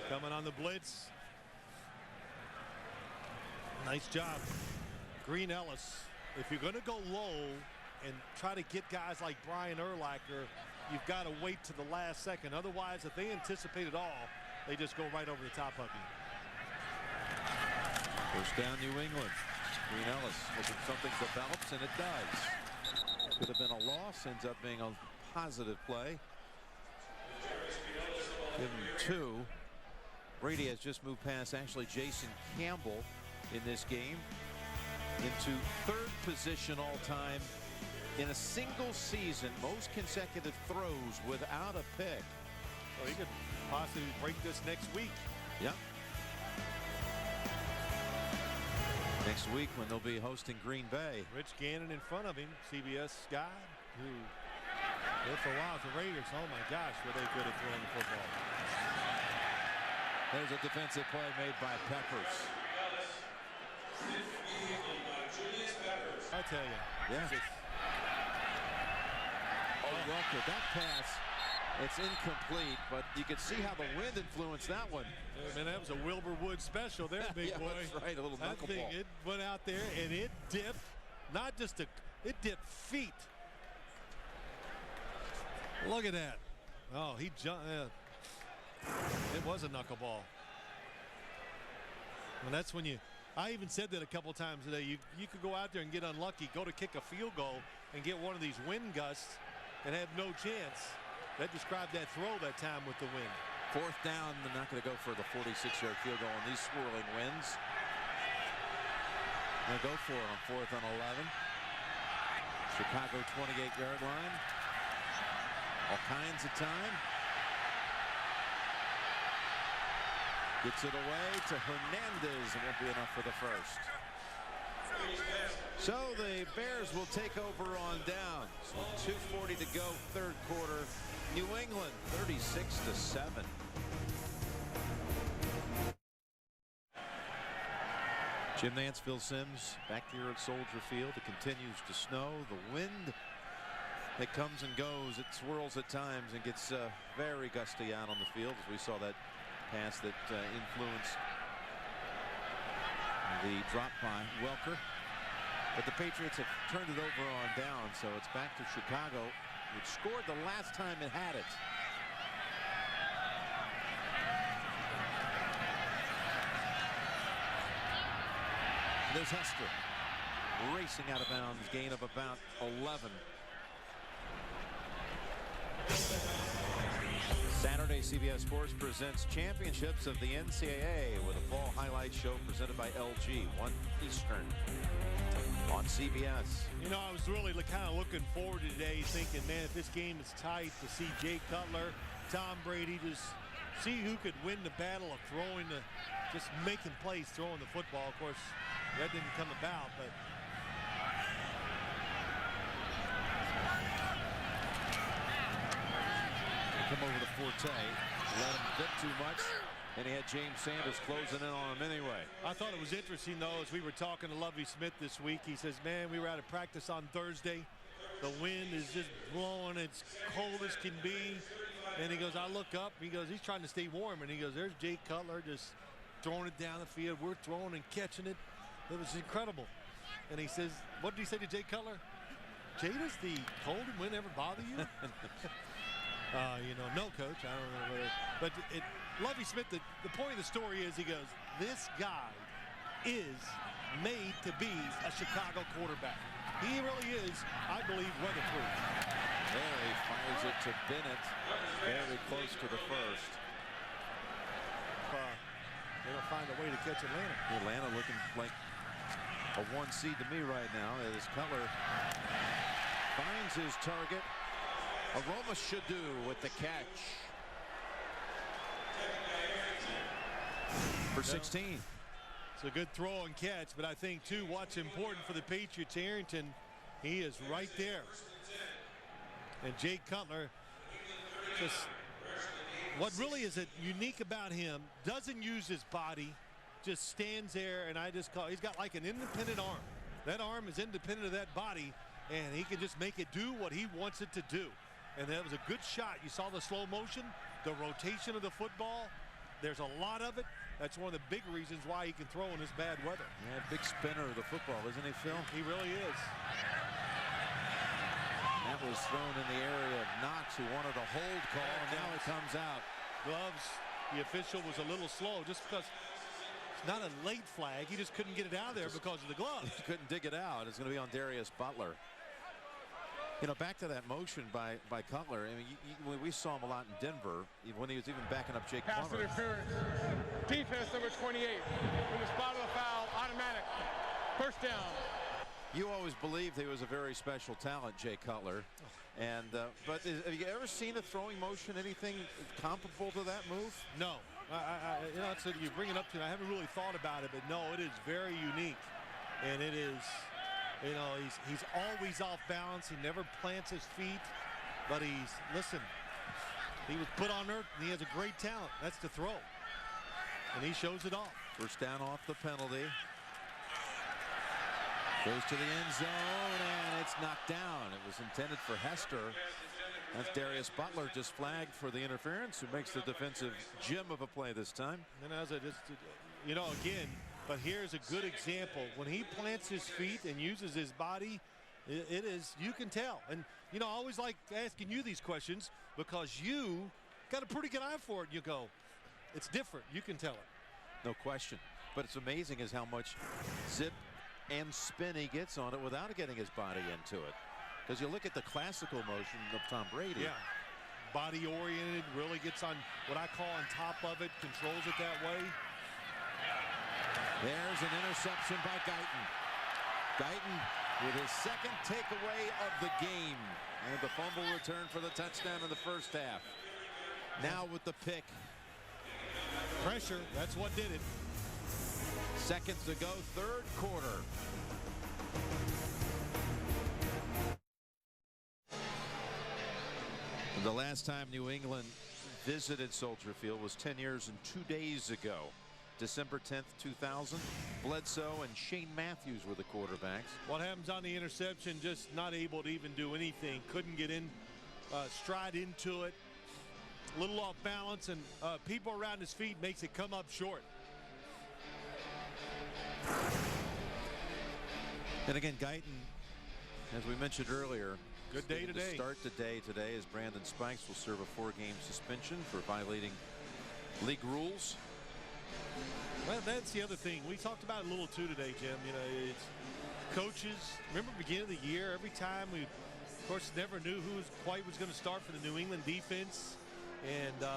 Coming on the blitz. Nice job. Green Ellis. If you're going to go low and try to get guys like Brian Urlacher, you've got to wait to the last second. Otherwise, if they anticipate it all, they just go right over the top of you. First down, New England. Green Ellis hoping something develops, and it does. Could have been a loss, ends up being a positive play. Give him 2. Brady has just moved past actually Jason Campbell in this game into 3rd position all time in a single season, most consecutive throws without a pick. Well, he could possibly break this next week. Yep. Next week when they'll be hosting Green Bay. Rich Gannon in front of him, CBS guy, who there for a while the Raiders. Oh my gosh, were they good at throwing the football. There's a defensive play made by Peppers. I tell you. Yeah. Oh, Welker, that pass, it's incomplete, but you can see how the wind influenced that one. Yeah, man, that was a Wilbur Wood special there, big yeah, boy. That's right, a little that thing, knuckleball. it went out there and it dipped, not just it dipped feet. Look at that. Oh, he jumped. It was a knuckleball. And that's when I even said that a couple times today. You could go out there and get unlucky, go to kick a field goal and get one of these wind gusts and have no chance. That described that throw that time with the wind. 4th down, they're not going to go for the 46-yard field goal in these swirling winds. They'll go for it on 4th and 11. Chicago 28-yard line. All kinds of time. Gets it away to Hernandez. It won't be enough for the first. So the Bears will take over on downs. 2:40 to go, 3rd quarter. New England 36-7. Jim Nance, Phil Simms back here at Soldier Field. It continues to snow. The wind that comes and goes, it swirls at times and gets very gusty out on the field, as we saw that pass that influenced the drop by Welker. But the Patriots have turned it over on down, so it's back to Chicago, which scored the last time it had it. There's Hester racing out of bounds, gain of about 11. Saturday, CBS Sports presents Championships of the NCAA with a fall highlight show presented by LG, 1 Eastern on CBS. You know, I was really kind of looking forward to today, thinking, man, if this game is tight, to see Jay Cutler, Tom Brady, just see who could win the battle of throwing just making plays, throwing the football. Of course, that didn't come about, but come over to Forte, let him dip too much. And he had James Sanders closing in on him anyway. I thought it was interesting, though, as we were talking to Lovie Smith this week. He says, man, we were out of practice on Thursday. The wind is just blowing. It's cold as can be. And he goes, I look up. He goes, he's trying to stay warm. And he goes, there's Jay Cutler just throwing it down the field. We're throwing and catching it. It was incredible. And he says, what did he say to Jay Cutler? Jay, does the cold and wind ever bother you? You know, no, coach. I don't know whether. But Lovie Smith, the point of the story is, he goes, this guy is made to be a Chicago quarterback. He really is, I believe, weatherproof. There he fires it to Bennett. Very close to the first. They'll find a way to catch Atlanta. Atlanta looking like a 1 seed to me right now as Cutler finds his target. Aroma Shadu with the catch for 16. It's a good throw and catch, but I think, too, what's important for the Patriots, Arrington, he is right there. And Jay Cutler, just what really is unique about him, doesn't use his body, just stands there, and he's got like an independent arm. That arm is independent of that body, and he can just make it do what he wants it to do. And that was a good shot. You saw the slow motion, the rotation of the football. There's a lot of it. That's one of the big reasons why he can throw in this bad weather. Yeah, big spinner of the football, isn't he, Phil? He really is. And that was thrown in the area of Knox, who wanted a hold call, and now it comes out. Gloves, the official was a little slow just because it's not a late flag. He just couldn't get it out of there because of the gloves. He couldn't dig it out. It's going to be on Darius Butler. You know, back to that motion by Cutler. I mean, we saw him a lot in Denver when he was even backing up Jake Pass Plummer. interference. Defense number 28. In the spot of the foul, automatic. First down. You always believed he was a very special talent, Jay Cutler. And but have you ever seen a throwing motion, anything comparable to that move? No. You know, you bring it up to me. I haven't really thought about it, but no, it is very unique. And it is, you know, he's always off balance. He never plants his feet. But he was put on earth, and he has a great talent. That's to throw. And he shows it off. First down off the penalty. Goes to the end zone, and it's knocked down. It was intended for Hester. That's Darius Butler just flagged for the interference, who makes the defensive gem of a play this time. And as you know, again, but here's a good example. When he plants his feet and uses his body, it is, you can tell. And, you know, I always like asking you these questions because you got a pretty good eye for it. You go, it's different. You can tell it. No question. But it's amazing is how much zip and spin he gets on it without getting his body into it. Because you look at the classical motion of Tom Brady. Yeah. Body oriented, really gets on what I call on top of it, controls it that way. There's an interception by Guyton. Guyton with his second takeaway of the game. And the fumble return for the touchdown in the first half. Now with the pick. Pressure, that's what did it. Seconds to go, third quarter. The last time New England visited Soldier Field was 10 years and 2 days ago. December 10th, 2000. Bledsoe and Shane Matthews were the quarterbacks. What happens on the interception? Just not able to even do anything. Couldn't get in, stride into it. A little off balance, and people around his feet makes it come up short. And again, Guyton, as we mentioned earlier, good day today. Start today as Brandon Spikes will serve a 4-game suspension for violating league rules. Well, that's the other thing. We talked about it a little too today, Jim. You know, it's coaches. Remember beginning of the year, every time we, of course, never knew who was going to start for the New England defense. And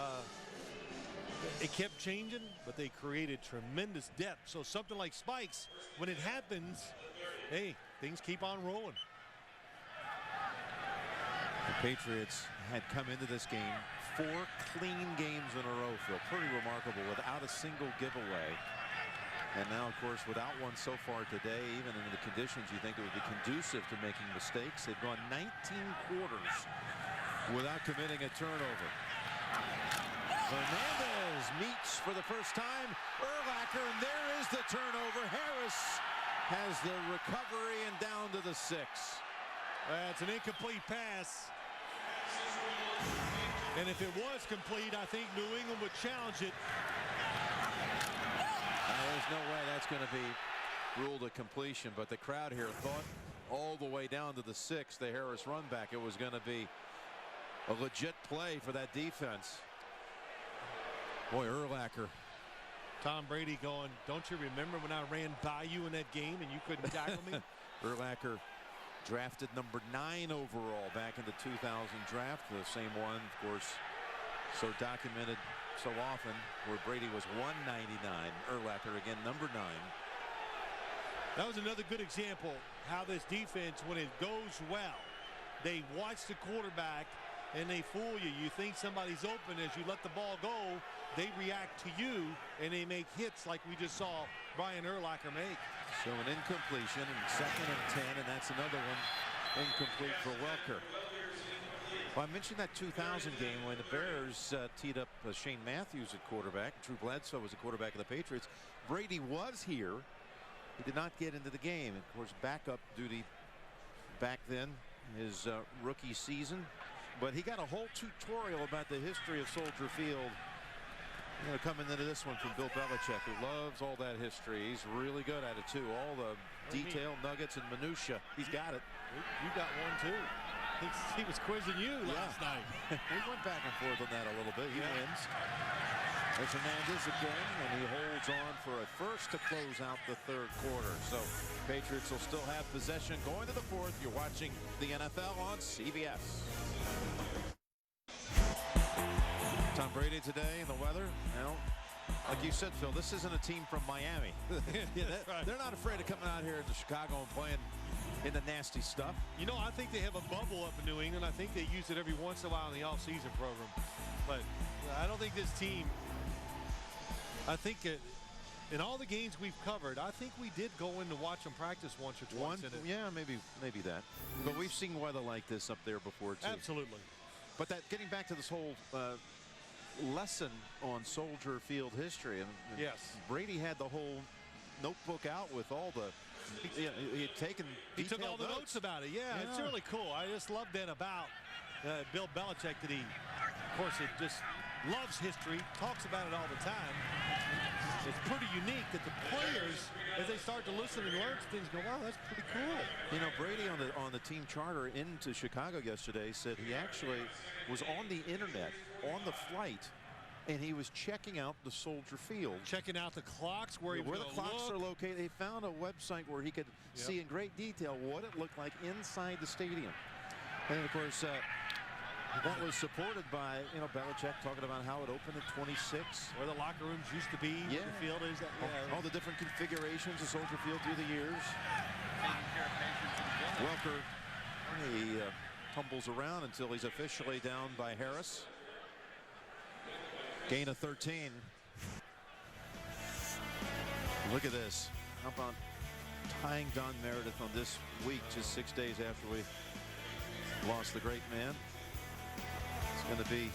it kept changing, but they created tremendous depth. So something like Spikes, when it happens, hey, things keep on rolling. The Patriots had come into this game 4 clean games in a row, Phil. Pretty remarkable, without a single giveaway. And now, of course, without one so far today, even in the conditions you think it would be conducive to making mistakes. They've gone 19 quarters without committing a turnover. Hernandez meets for the first time Urlacher, and there is the turnover. Harris has the recovery and down to the 6. That's an incomplete pass. And if it was complete, I think New England would challenge it. There's no way that's going to be ruled a completion, but the crowd here thought all the way down to the 6, the Harris run back, it was going to be a legit play for that defense. Boy, Urlacher. Tom Brady going, don't you remember when I ran by you in that game and you couldn't tackle me? Urlacher drafted number 9 overall back in the 2000 draft, the same one, of course, so documented so often, where Brady was 199. Urlacher again, number 9. That was another good example how this defense, when it goes well, they watch the quarterback and they fool you. You think somebody's open. As you let the ball go, they react to you and they make hits like we just saw Brian Urlacher make. So an incompletion, and 2nd and 10, and that's another one incomplete for Welker. Well, I mentioned that 2000 game when the Bears teed up Shane Matthews at quarterback. Drew Bledsoe was the quarterback of the Patriots. Brady was here. He did not get into the game. Of course, backup duty back then, his rookie season. But he got a whole tutorial about the history of Soldier Field. Coming into this one from Bill Belichick, who loves all that history. He's really good at it, too. All the detail, nuggets, and minutia. He's got it. You got one, too. He was quizzing you last night. We went back and forth on that a little bit. He wins. There's Hernandez again, and he holds on for a first to close out the 3rd quarter. So Patriots will still have possession going to the 4th. You're watching the NFL on CBS. Tom Brady today and the weather. Now, like you said, Phil, this isn't a team from Miami. They're not afraid of coming out here to Chicago and playing in the nasty stuff. You know, I think they have a bubble up in New England. I think they use it every once in a while in the off-season program. But I don't think this team, I think in all the games we've covered, I think we did go in to watch them practice once or twice. Yeah, maybe that. But we've seen weather like this up there before, too. Absolutely. But that, getting back to this whole lesson on Soldier Field history, and yes, Brady had the whole notebook out with all the he had taken he took all the notes about it. Yeah, it's really cool. I just love that about Bill Belichick, that he, of course, it just loves history, talks about it all the time. It's pretty unique that the players, as they start to listen and learn things, go, wow, that's pretty cool. You know, Brady on the team charter into Chicago yesterday said he actually was on the internet on the flight, and he was checking out the Soldier Field, checking out the clocks, where the clocks are located. They found a website where he could see in great detail what it looked like inside the stadium. And of course, that was supported by, Belichick talking about how it opened at 26. Where the locker rooms used to be, where the field is. All the different configurations of Soldier Field through the years. Welker, he tumbles around until he's officially down by Harris. Gain of 13. Look at this. How about tying Don Meredith on this week, just 6 days after we lost the great man? It's going to be.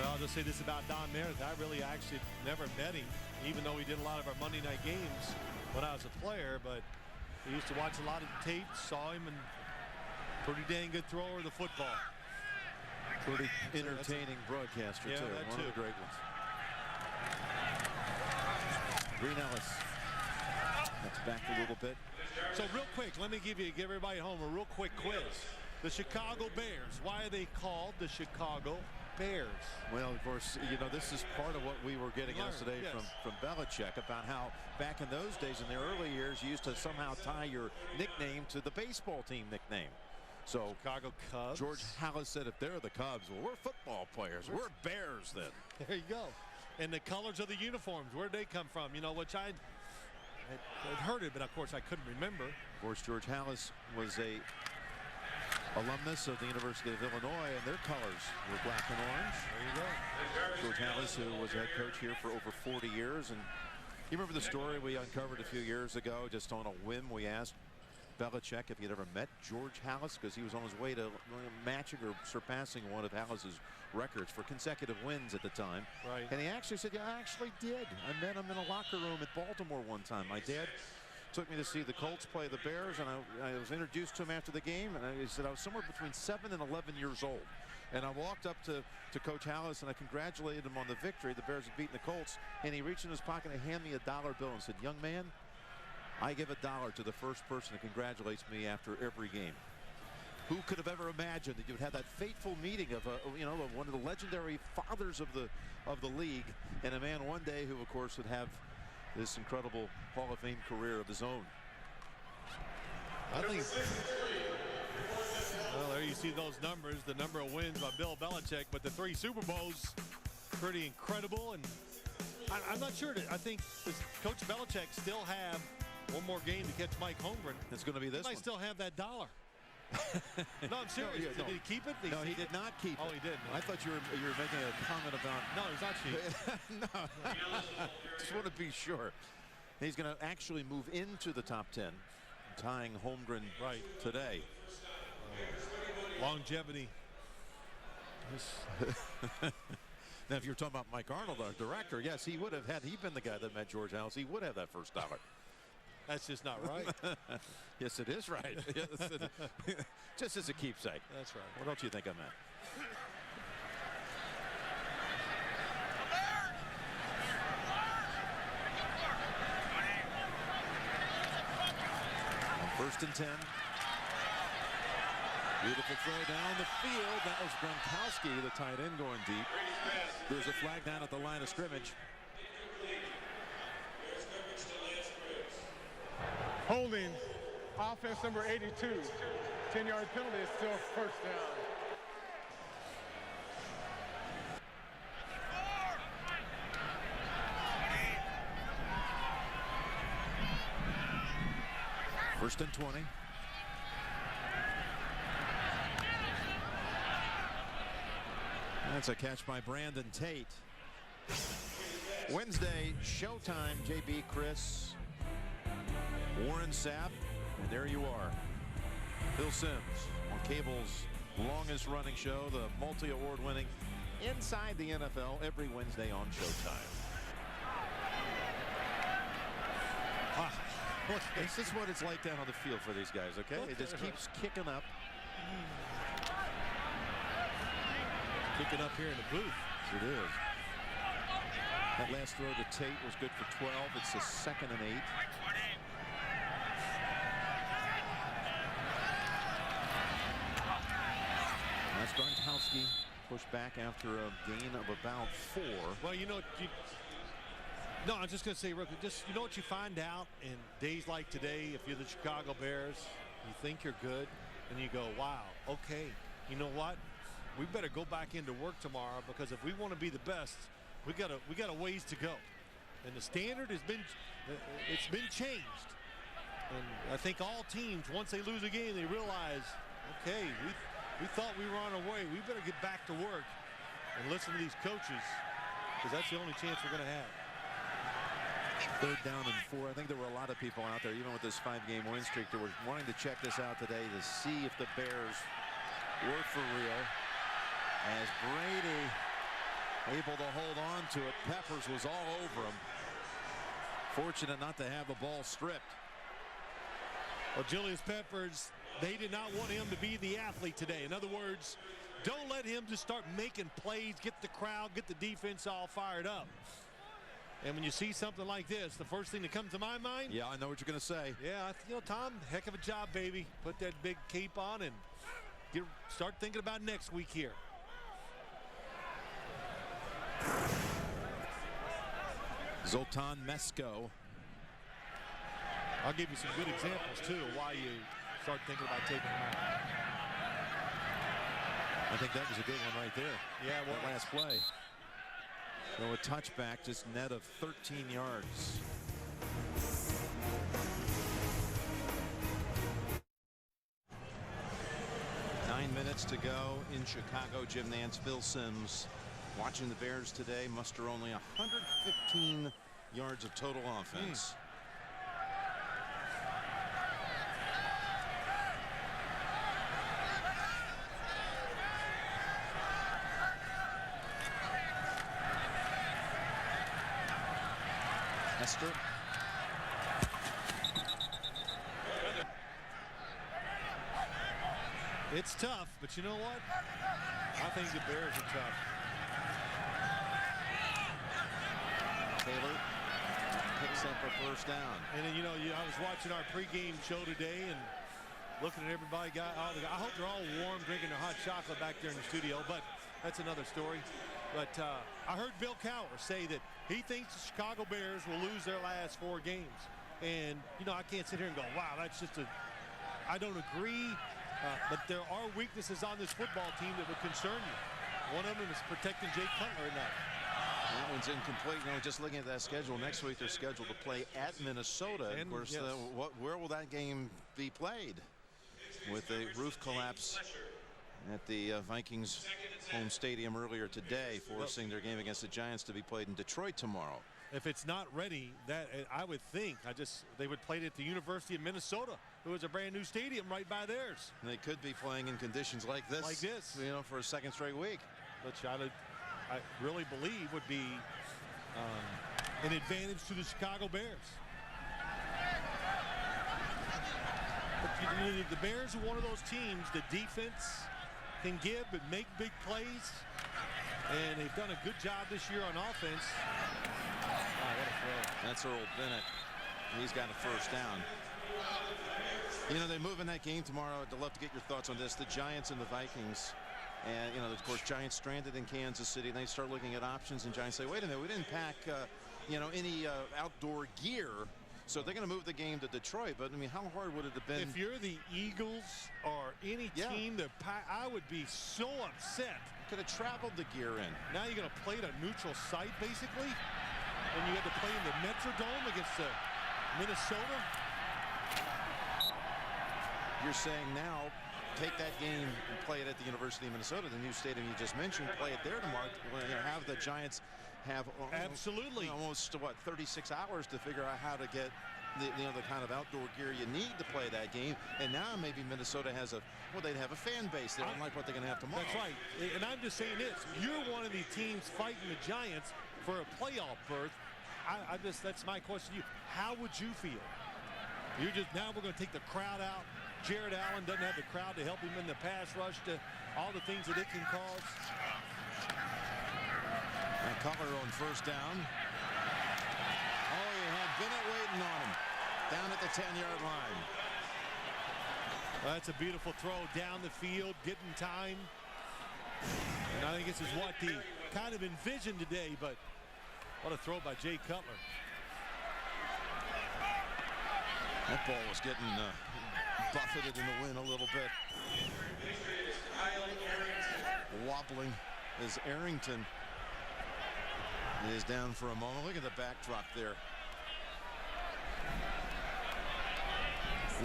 Well, I'll just say this about Don Meredith. I really actually never met him, even though we did a lot of our Monday night games when I was a player. But I used to watch a lot of tapes, saw him, and pretty dang good thrower of the football. Pretty entertaining broadcaster, too. One of the great ones. Green Ellis. That's back a little bit. So real quick, let me give everybody at home a real quick quiz. The Chicago Bears. Why are they called the Chicago Bears? Well, of course, this is part of what we were getting yesterday from Belichick about how back in those days, in the early years, you used to somehow tie your nickname to the baseball team nickname. So Chicago Cubs. George Halas said, if they're the Cubs, well, we're football players. We're Bears then. There you go. And the colors of the uniforms, where'd they come from? Which I'd heard it, but of course I couldn't remember. Of course, George Halas was a alumnus of the University of Illinois, and their colors were black and orange. There you go. George Halas, who was head coach here for over 40 years. And you remember the story we uncovered a few years ago, just on a whim? We asked Belichick if he'd ever met George Halas, because he was on his way to matching or surpassing one of Halas's records for consecutive wins at the time. Right. And he actually said, yeah, I actually did. I met him in a locker room at Baltimore one time. My dad took me to see the Colts play the Bears, and I was introduced to him after the game, and he said I was somewhere between 7 and 11 years old. And I walked up to Coach Halas, and I congratulated him on the victory. The Bears had beaten the Colts, and he reached in his pocket and handed me a $1 bill and said, young man, I give $1 to the first person that congratulates me after every game. Who could have ever imagined that you would have that fateful meeting of one of the legendary fathers of the league, and a man one day who, of course, would have this incredible Hall of Fame career of his own. I think. Well, there you see those numbers, the number of wins by Bill Belichick, but the 3 Super Bowls, pretty incredible. And I'm not sure. I think Coach Belichick still have one more game to catch Mike Holmgren. It's going to be this one. He might still have that $1. No, I'm serious. No. Did he keep it? No, he did not keep it. Oh, he did. I thought you were making a comment about. No, he's not cheap. No. Just want to be sure. He's going to actually move into the top 10, tying Holmgren today. Longevity. Now, if you're talking about Mike Arnold, our director, yes, he would have, had he been the guy that met George Halas, he would have that first $1. That's just not right. Yes, it is right. Yes, just as a keepsake. That's right. What else do you think I meant? First and 10. Beautiful throw down the field. That was Gronkowski, the tight end, going deep. There's a flag down at the line of scrimmage. Holding, offense number 82. 10-yard penalty is still first down. First and 20. That's a catch by Brandon Tate. Wednesday, Showtime, JB, Chris, Warren Sapp, and there you are. Phil Simms on cable's longest running show, the multi-award winning Inside the NFL, every Wednesday on Showtime. This is what it's like down on the field for these guys, okay? It just keeps kicking up. Kicking up here in the booth. Yes, it is. That last throw to Tate was good for 12. It's a 2nd and 8. That's Gronkowski pushed back after a gain of about 4. Well, no, I'm just going to say, real quick, just, you know what you find out in days like today, if you're the Chicago Bears, you think you're good, and you go, wow, okay, you know what? We better go back into work tomorrow, because if we want to be the best, we got a ways to go. And the standard has been, it's been changed. And I think all teams, once they lose a game, they realize, okay, we thought we were on our way. We better get back to work and listen to these coaches, because that's the only chance we're going to have. 3rd down and 4. I think there were a lot of people out there, even with this 5-game win streak, that were wanting to check this out today to see if the Bears were for real. As Brady able to hold on to it, Peppers was all over him. Fortunate not to have the ball stripped. Well, Julius Peppers, they did not want him to be the athlete today. In other words, don't let him just start making plays, get the crowd, get the defense all fired up. And when you see something like this, the first thing that comes to my mind. Yeah, I know what you're going to say. Yeah, Tom, heck of a job, baby. Put that big cape on and start thinking about next week here. Zoltan Mesko. I'll give you some good examples, too, of why you start thinking about taking him out. I think that was a good one right there. Yeah, well, that last play. So a touchback, just net of 13 yards. Nine minutes to go in Chicago. Jim Nantz, Phil Simms watching the Bears today muster only 115 yards of total offense. Foster. It's tough, but you know what? I think the Bears are tough. Taylor picks up a first down. And then, you know, I was watching our pregame show today and looking at everybody. I hope they're all warm, drinking their hot chocolate back there in the studio, but that's another story. But I heard Bill Cowher say that he thinks the Chicago Bears will lose their last 4 games. And, you know, I can't sit here and go, wow, that's just I don't agree. But there are weaknesses on this football team that would concern you. One of them is protecting Jay Cutler enough. That one's incomplete. You know, just looking at that schedule, next week they're scheduled to play at Minnesota. And of course, yes. Where will that game be played? With a roof collapse at the Vikings home stadium earlier today, forcing their game against the Giants to be played in Detroit tomorrow. If it's not ready, that I would think they would play it at the University of Minnesota, who is a brand new stadium right by theirs. And they could be playing in conditions like this. You know, for a second straight week. Which I really believe would be an advantage to the Chicago Bears. But the Bears are one of those teams the defense can give but make big plays. And they've done a good job this year on offense. Oh, what a throw. That's Earl Bennett. He's got a first down. You know, they move in that game tomorrow. I'd love to get your thoughts on this. The Giants and the Vikings. And, you know, of course, Giants stranded in Kansas City. They start looking at options, and Giants say, wait a minute, we didn't pack, you know, any outdoor gear. So they're going to move the game to Detroit. But, I mean, how hard would it have been? If you're the Eagles or any team that I would be so upset. Could have traveled the gear in. Now you're going to play at a neutral site, basically. And you had to play in the Metrodome against Minnesota. You're saying now, take that game and play it at the University of Minnesota, the new stadium you just mentioned, play it there tomorrow. Have the Giants have absolutely almost, what, 36 hours to figure out how to get the kind of outdoor gear you need to play that game. And now maybe Minnesota has they'd have a fan base. They don't like what they're going to have tomorrow. That's right. And I'm just saying this. You're one of the teams fighting the Giants for a playoff berth. That's my question to you. How would you feel? Now we're going to take the crowd out. Jared Allen doesn't have the crowd to help him in the pass rush, to all the things that it can cause. And Cutler on first down. Oh, you had Bennett waiting on him down at the 10-yard line. Well, that's a beautiful throw down the field, getting time. And I think this is what he kind of envisioned today, but what a throw by Jay Cutler. That ball was getting buffeted in the wind a little bit. Wobbling as Arrington is down for a moment. Look at the backdrop there.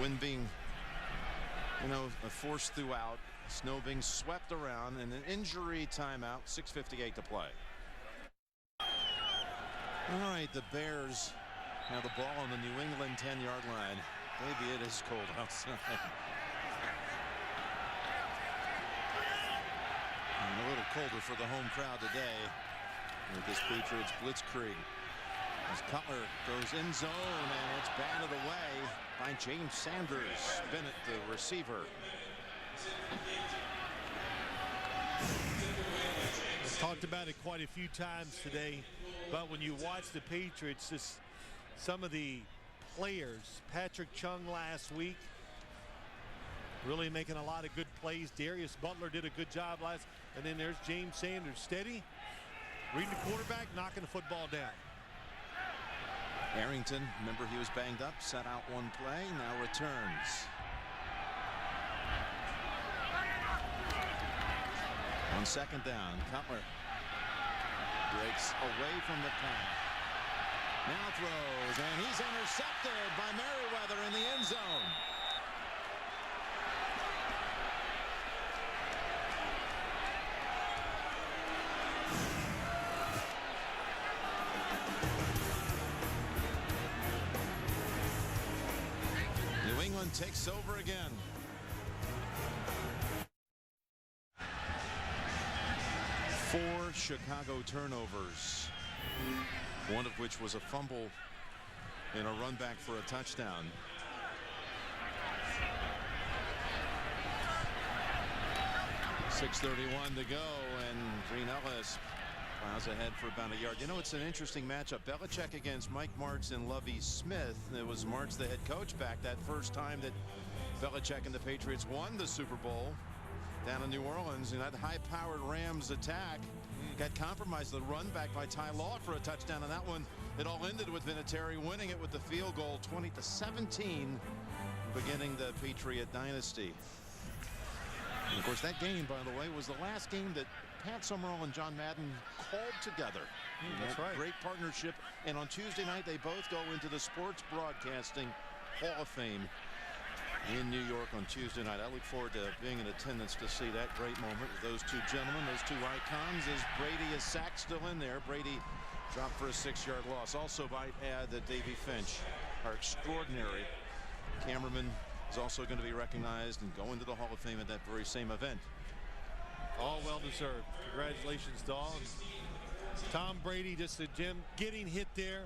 Wind being, forced throughout. Snow being swept around, and an injury timeout. 6:58 to play. All right, the Bears have the ball on the New England 10-yard line. Maybe it is cold outside. And a little colder for the home crowd today with this Patriots blitzkrieg. As Cutler goes in zone, and it's batted away by James Sanders. Bennett, the receiver. We've talked about it quite a few times today, but when you watch the Patriots, some of the players, Patrick Chung last week, really making a lot of good plays. Darius Butler did a good job and then there's James Sanders, steady, reading the quarterback, knocking the football down. Arrington, remember he was banged up, set out one play, now returns. On second down, Cutler breaks away from the pass. Now throws, and he's intercepted by Merriweather in the end zone. New England takes over again. 4 Chicago turnovers, one of which was a fumble in a run back for a touchdown. .6:31 to go, and Green Ellis plows ahead for about a yard. You know, it's an interesting matchup. Belichick against Mike Martz and Lovie Smith. It was Martz, the head coach, back that first time that Belichick and the Patriots won the Super Bowl down in New Orleans. And that high-powered Rams attack got compromised. The run back by Ty Law for a touchdown, and that one, it all ended with Vinatieri winning it with the field goal, 20-17, beginning the Patriot dynasty. And of course, that game, by the way, was the last game that Pat Summerall and John Madden called together. That's right. Great partnership. And on Tuesday night, they both go into the Sports Broadcasting Hall of Fame in New York on Tuesday night. I look forward to being in attendance to see that great moment with those two gentlemen, those two icons, as Brady is sacked still in there. Brady dropped for a 6-yard loss. Also, might add that Davey Finch, our extraordinary cameraman, is also going to be recognized and go into the Hall of Fame at that very same event. All well deserved. Congratulations to all. Tom Brady, just a gem, getting hit there.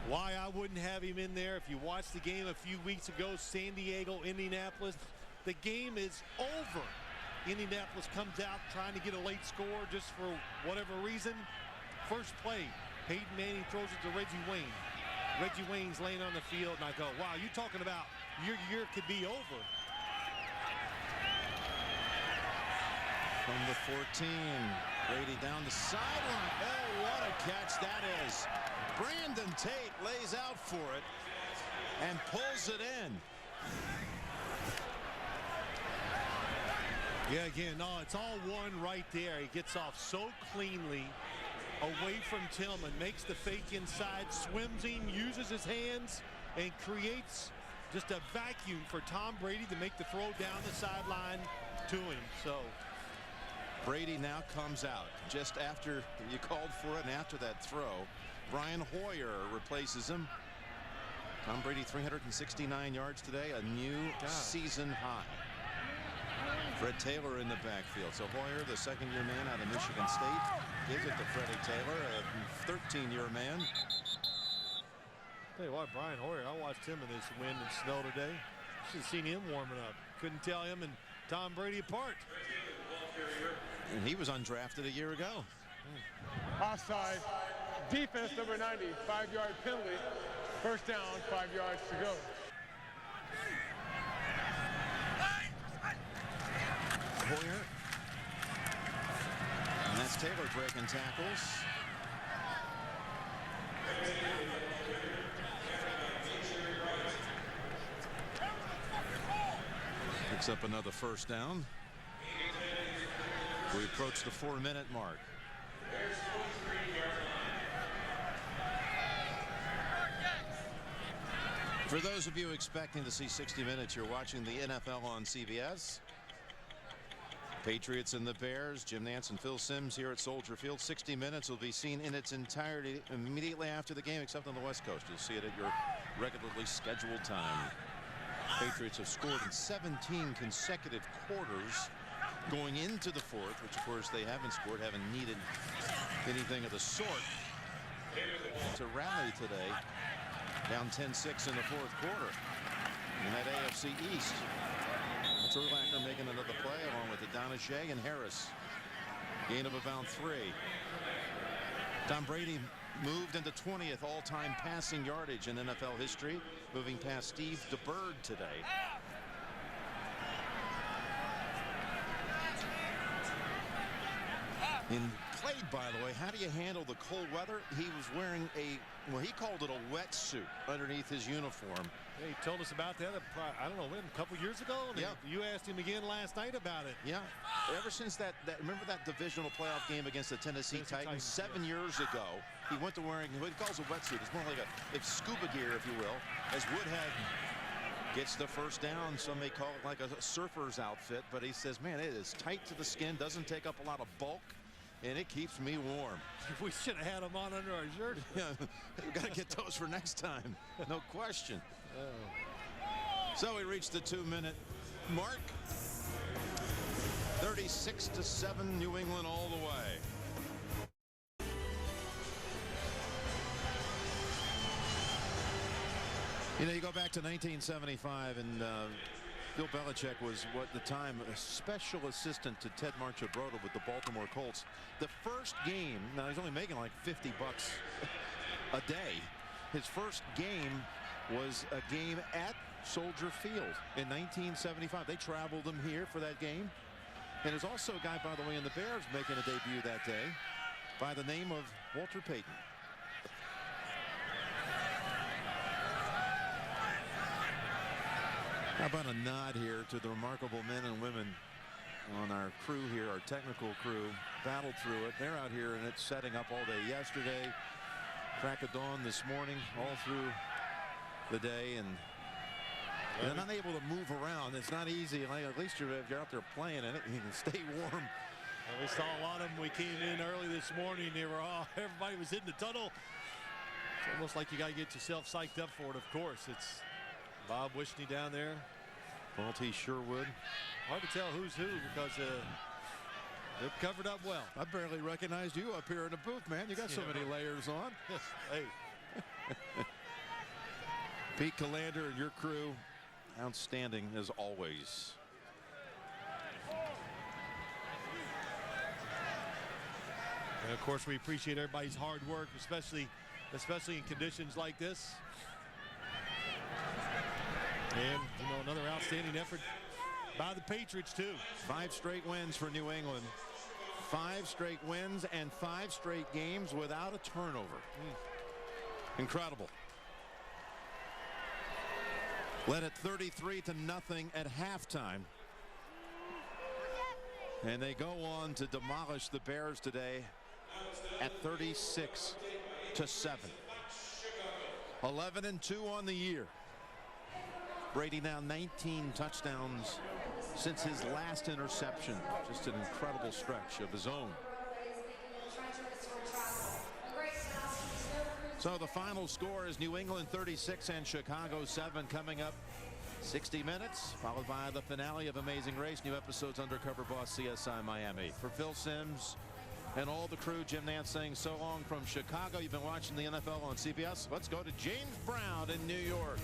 Why I wouldn't have him in there. If you watched the game a few weeks ago, San Diego, Indianapolis, the game is over. Indianapolis comes out trying to get a late score just for whatever reason. First play, Peyton Manning throws it to Reggie Wayne. Reggie Wayne's laying on the field, and I go, wow, you talking about your year could be over. From the 14, Brady down the sideline. Oh, what a catch that is. Brandon Tate lays out for it and pulls it in. Yeah, again, no, it's all one right there. He gets off so cleanly away from Tillman, makes the fake inside, swims in, uses his hands, and creates just a vacuum for Tom Brady to make the throw down the sideline to him. So Brady now comes out just after you called for it and after that throw. Brian Hoyer replaces him. Tom Brady 369 yards today, a new season high. Fred Taylor in the backfield. So Hoyer, the second-year man out of Michigan State, gives it to Freddie Taylor, a 13-year man. Tell you what, Brian Hoyer, I watched him in this wind and snow today. Should have seen him warming up. Couldn't tell him and Tom Brady apart. And he was undrafted a year ago. Offside. Defense number 90. 5-yard penalty. First down, 5 yards to go. Hoyer. And that's Taylor breaking tackles. Picks up another first down. We approach the 4-minute mark. For those of you expecting to see 60 minutes, you're watching the NFL on CBS. Patriots and the Bears, Jim Nantz and Phil Simms here at Soldier Field. 60 minutes will be seen in its entirety immediately after the game, except on the West Coast. You'll see it at your regularly scheduled time. Patriots have scored in 17 consecutive quarters going into the fourth, which of course they haven't scored, haven't needed anything of the sort to rally today. Down 10-6 in the fourth quarter in that AFC East. It's Urlacher making another play along with Donahue and Harris. Gain of about 3. Tom Brady moved into 20th all-time passing yardage in NFL history, moving past Steve DeBerg today. In play, by the way, how do you handle the cold weather? He was wearing well, he called it a wetsuit underneath his uniform. Yeah, he told us about that, I don't know, when, a couple years ago? Yeah. You asked him again last night about it. Yeah. Ever since that remember that divisional playoff game against the Tennessee Titans 7 years ago, he went to wearing what he calls a wetsuit. It's more like it's scuba gear, if you will, as Woodhead gets the first down. Some may call it like a surfer's outfit, but he says, man, it is tight to the skin, doesn't take up a lot of bulk, and it keeps me warm. We should have had him on under our shirt. Yeah, we've got to get those for next time. No question. So we reached the 2-minute mark. 36-7, New England all the way. You know, you go back to 1975, and Bill Belichick was, what at the time, a special assistant to Ted Marchibroda with the Baltimore Colts. The first game, now he's only making like $50 a day. His first game was a game at Soldier Field in 1975. They traveled him here for that game. And there's also a guy, by the way, in the Bears making a debut that day by the name of Walter Payton. How about a nod here to the remarkable men and women on our crew here, our technical crew, battled through it. They're out here and it's setting up all day yesterday, crack of dawn this morning, all through the day, and they're not able to move around. It's not easy. Like, at least if you're out there playing in it, you can stay warm. Well, we saw a lot of them. We came in early this morning. They were all, everybody was in the tunnel. It's almost like you got to get yourself psyched up for it. Of course, it's Bob Wishney down there. Balti Sherwood. Hard to tell who's who because they're covered up well. I barely recognized you up here in the booth, man. You got so many layers on. Hey. Pete Calander and your crew, outstanding as always. And of course, we appreciate everybody's hard work, especially in conditions like this. And, you know, another outstanding effort by the Patriots, too. 5 straight wins for New England. 5 straight wins and 5 straight games without a turnover. Incredible. Led at 33-0 at halftime. And they go on to demolish the Bears today at 36-7. 11-2 on the year. Brady now 19 touchdowns since his last interception. Just an incredible stretch of his own. So the final score is New England 36 and Chicago 7. Coming up 60 minutes, followed by the finale of Amazing Race. New episodes Undercover Boss CSI Miami. For Phil Simms and all the crew, Jim Nance saying so long from Chicago. You've been watching the NFL on CBS. Let's go to James Brown in New York.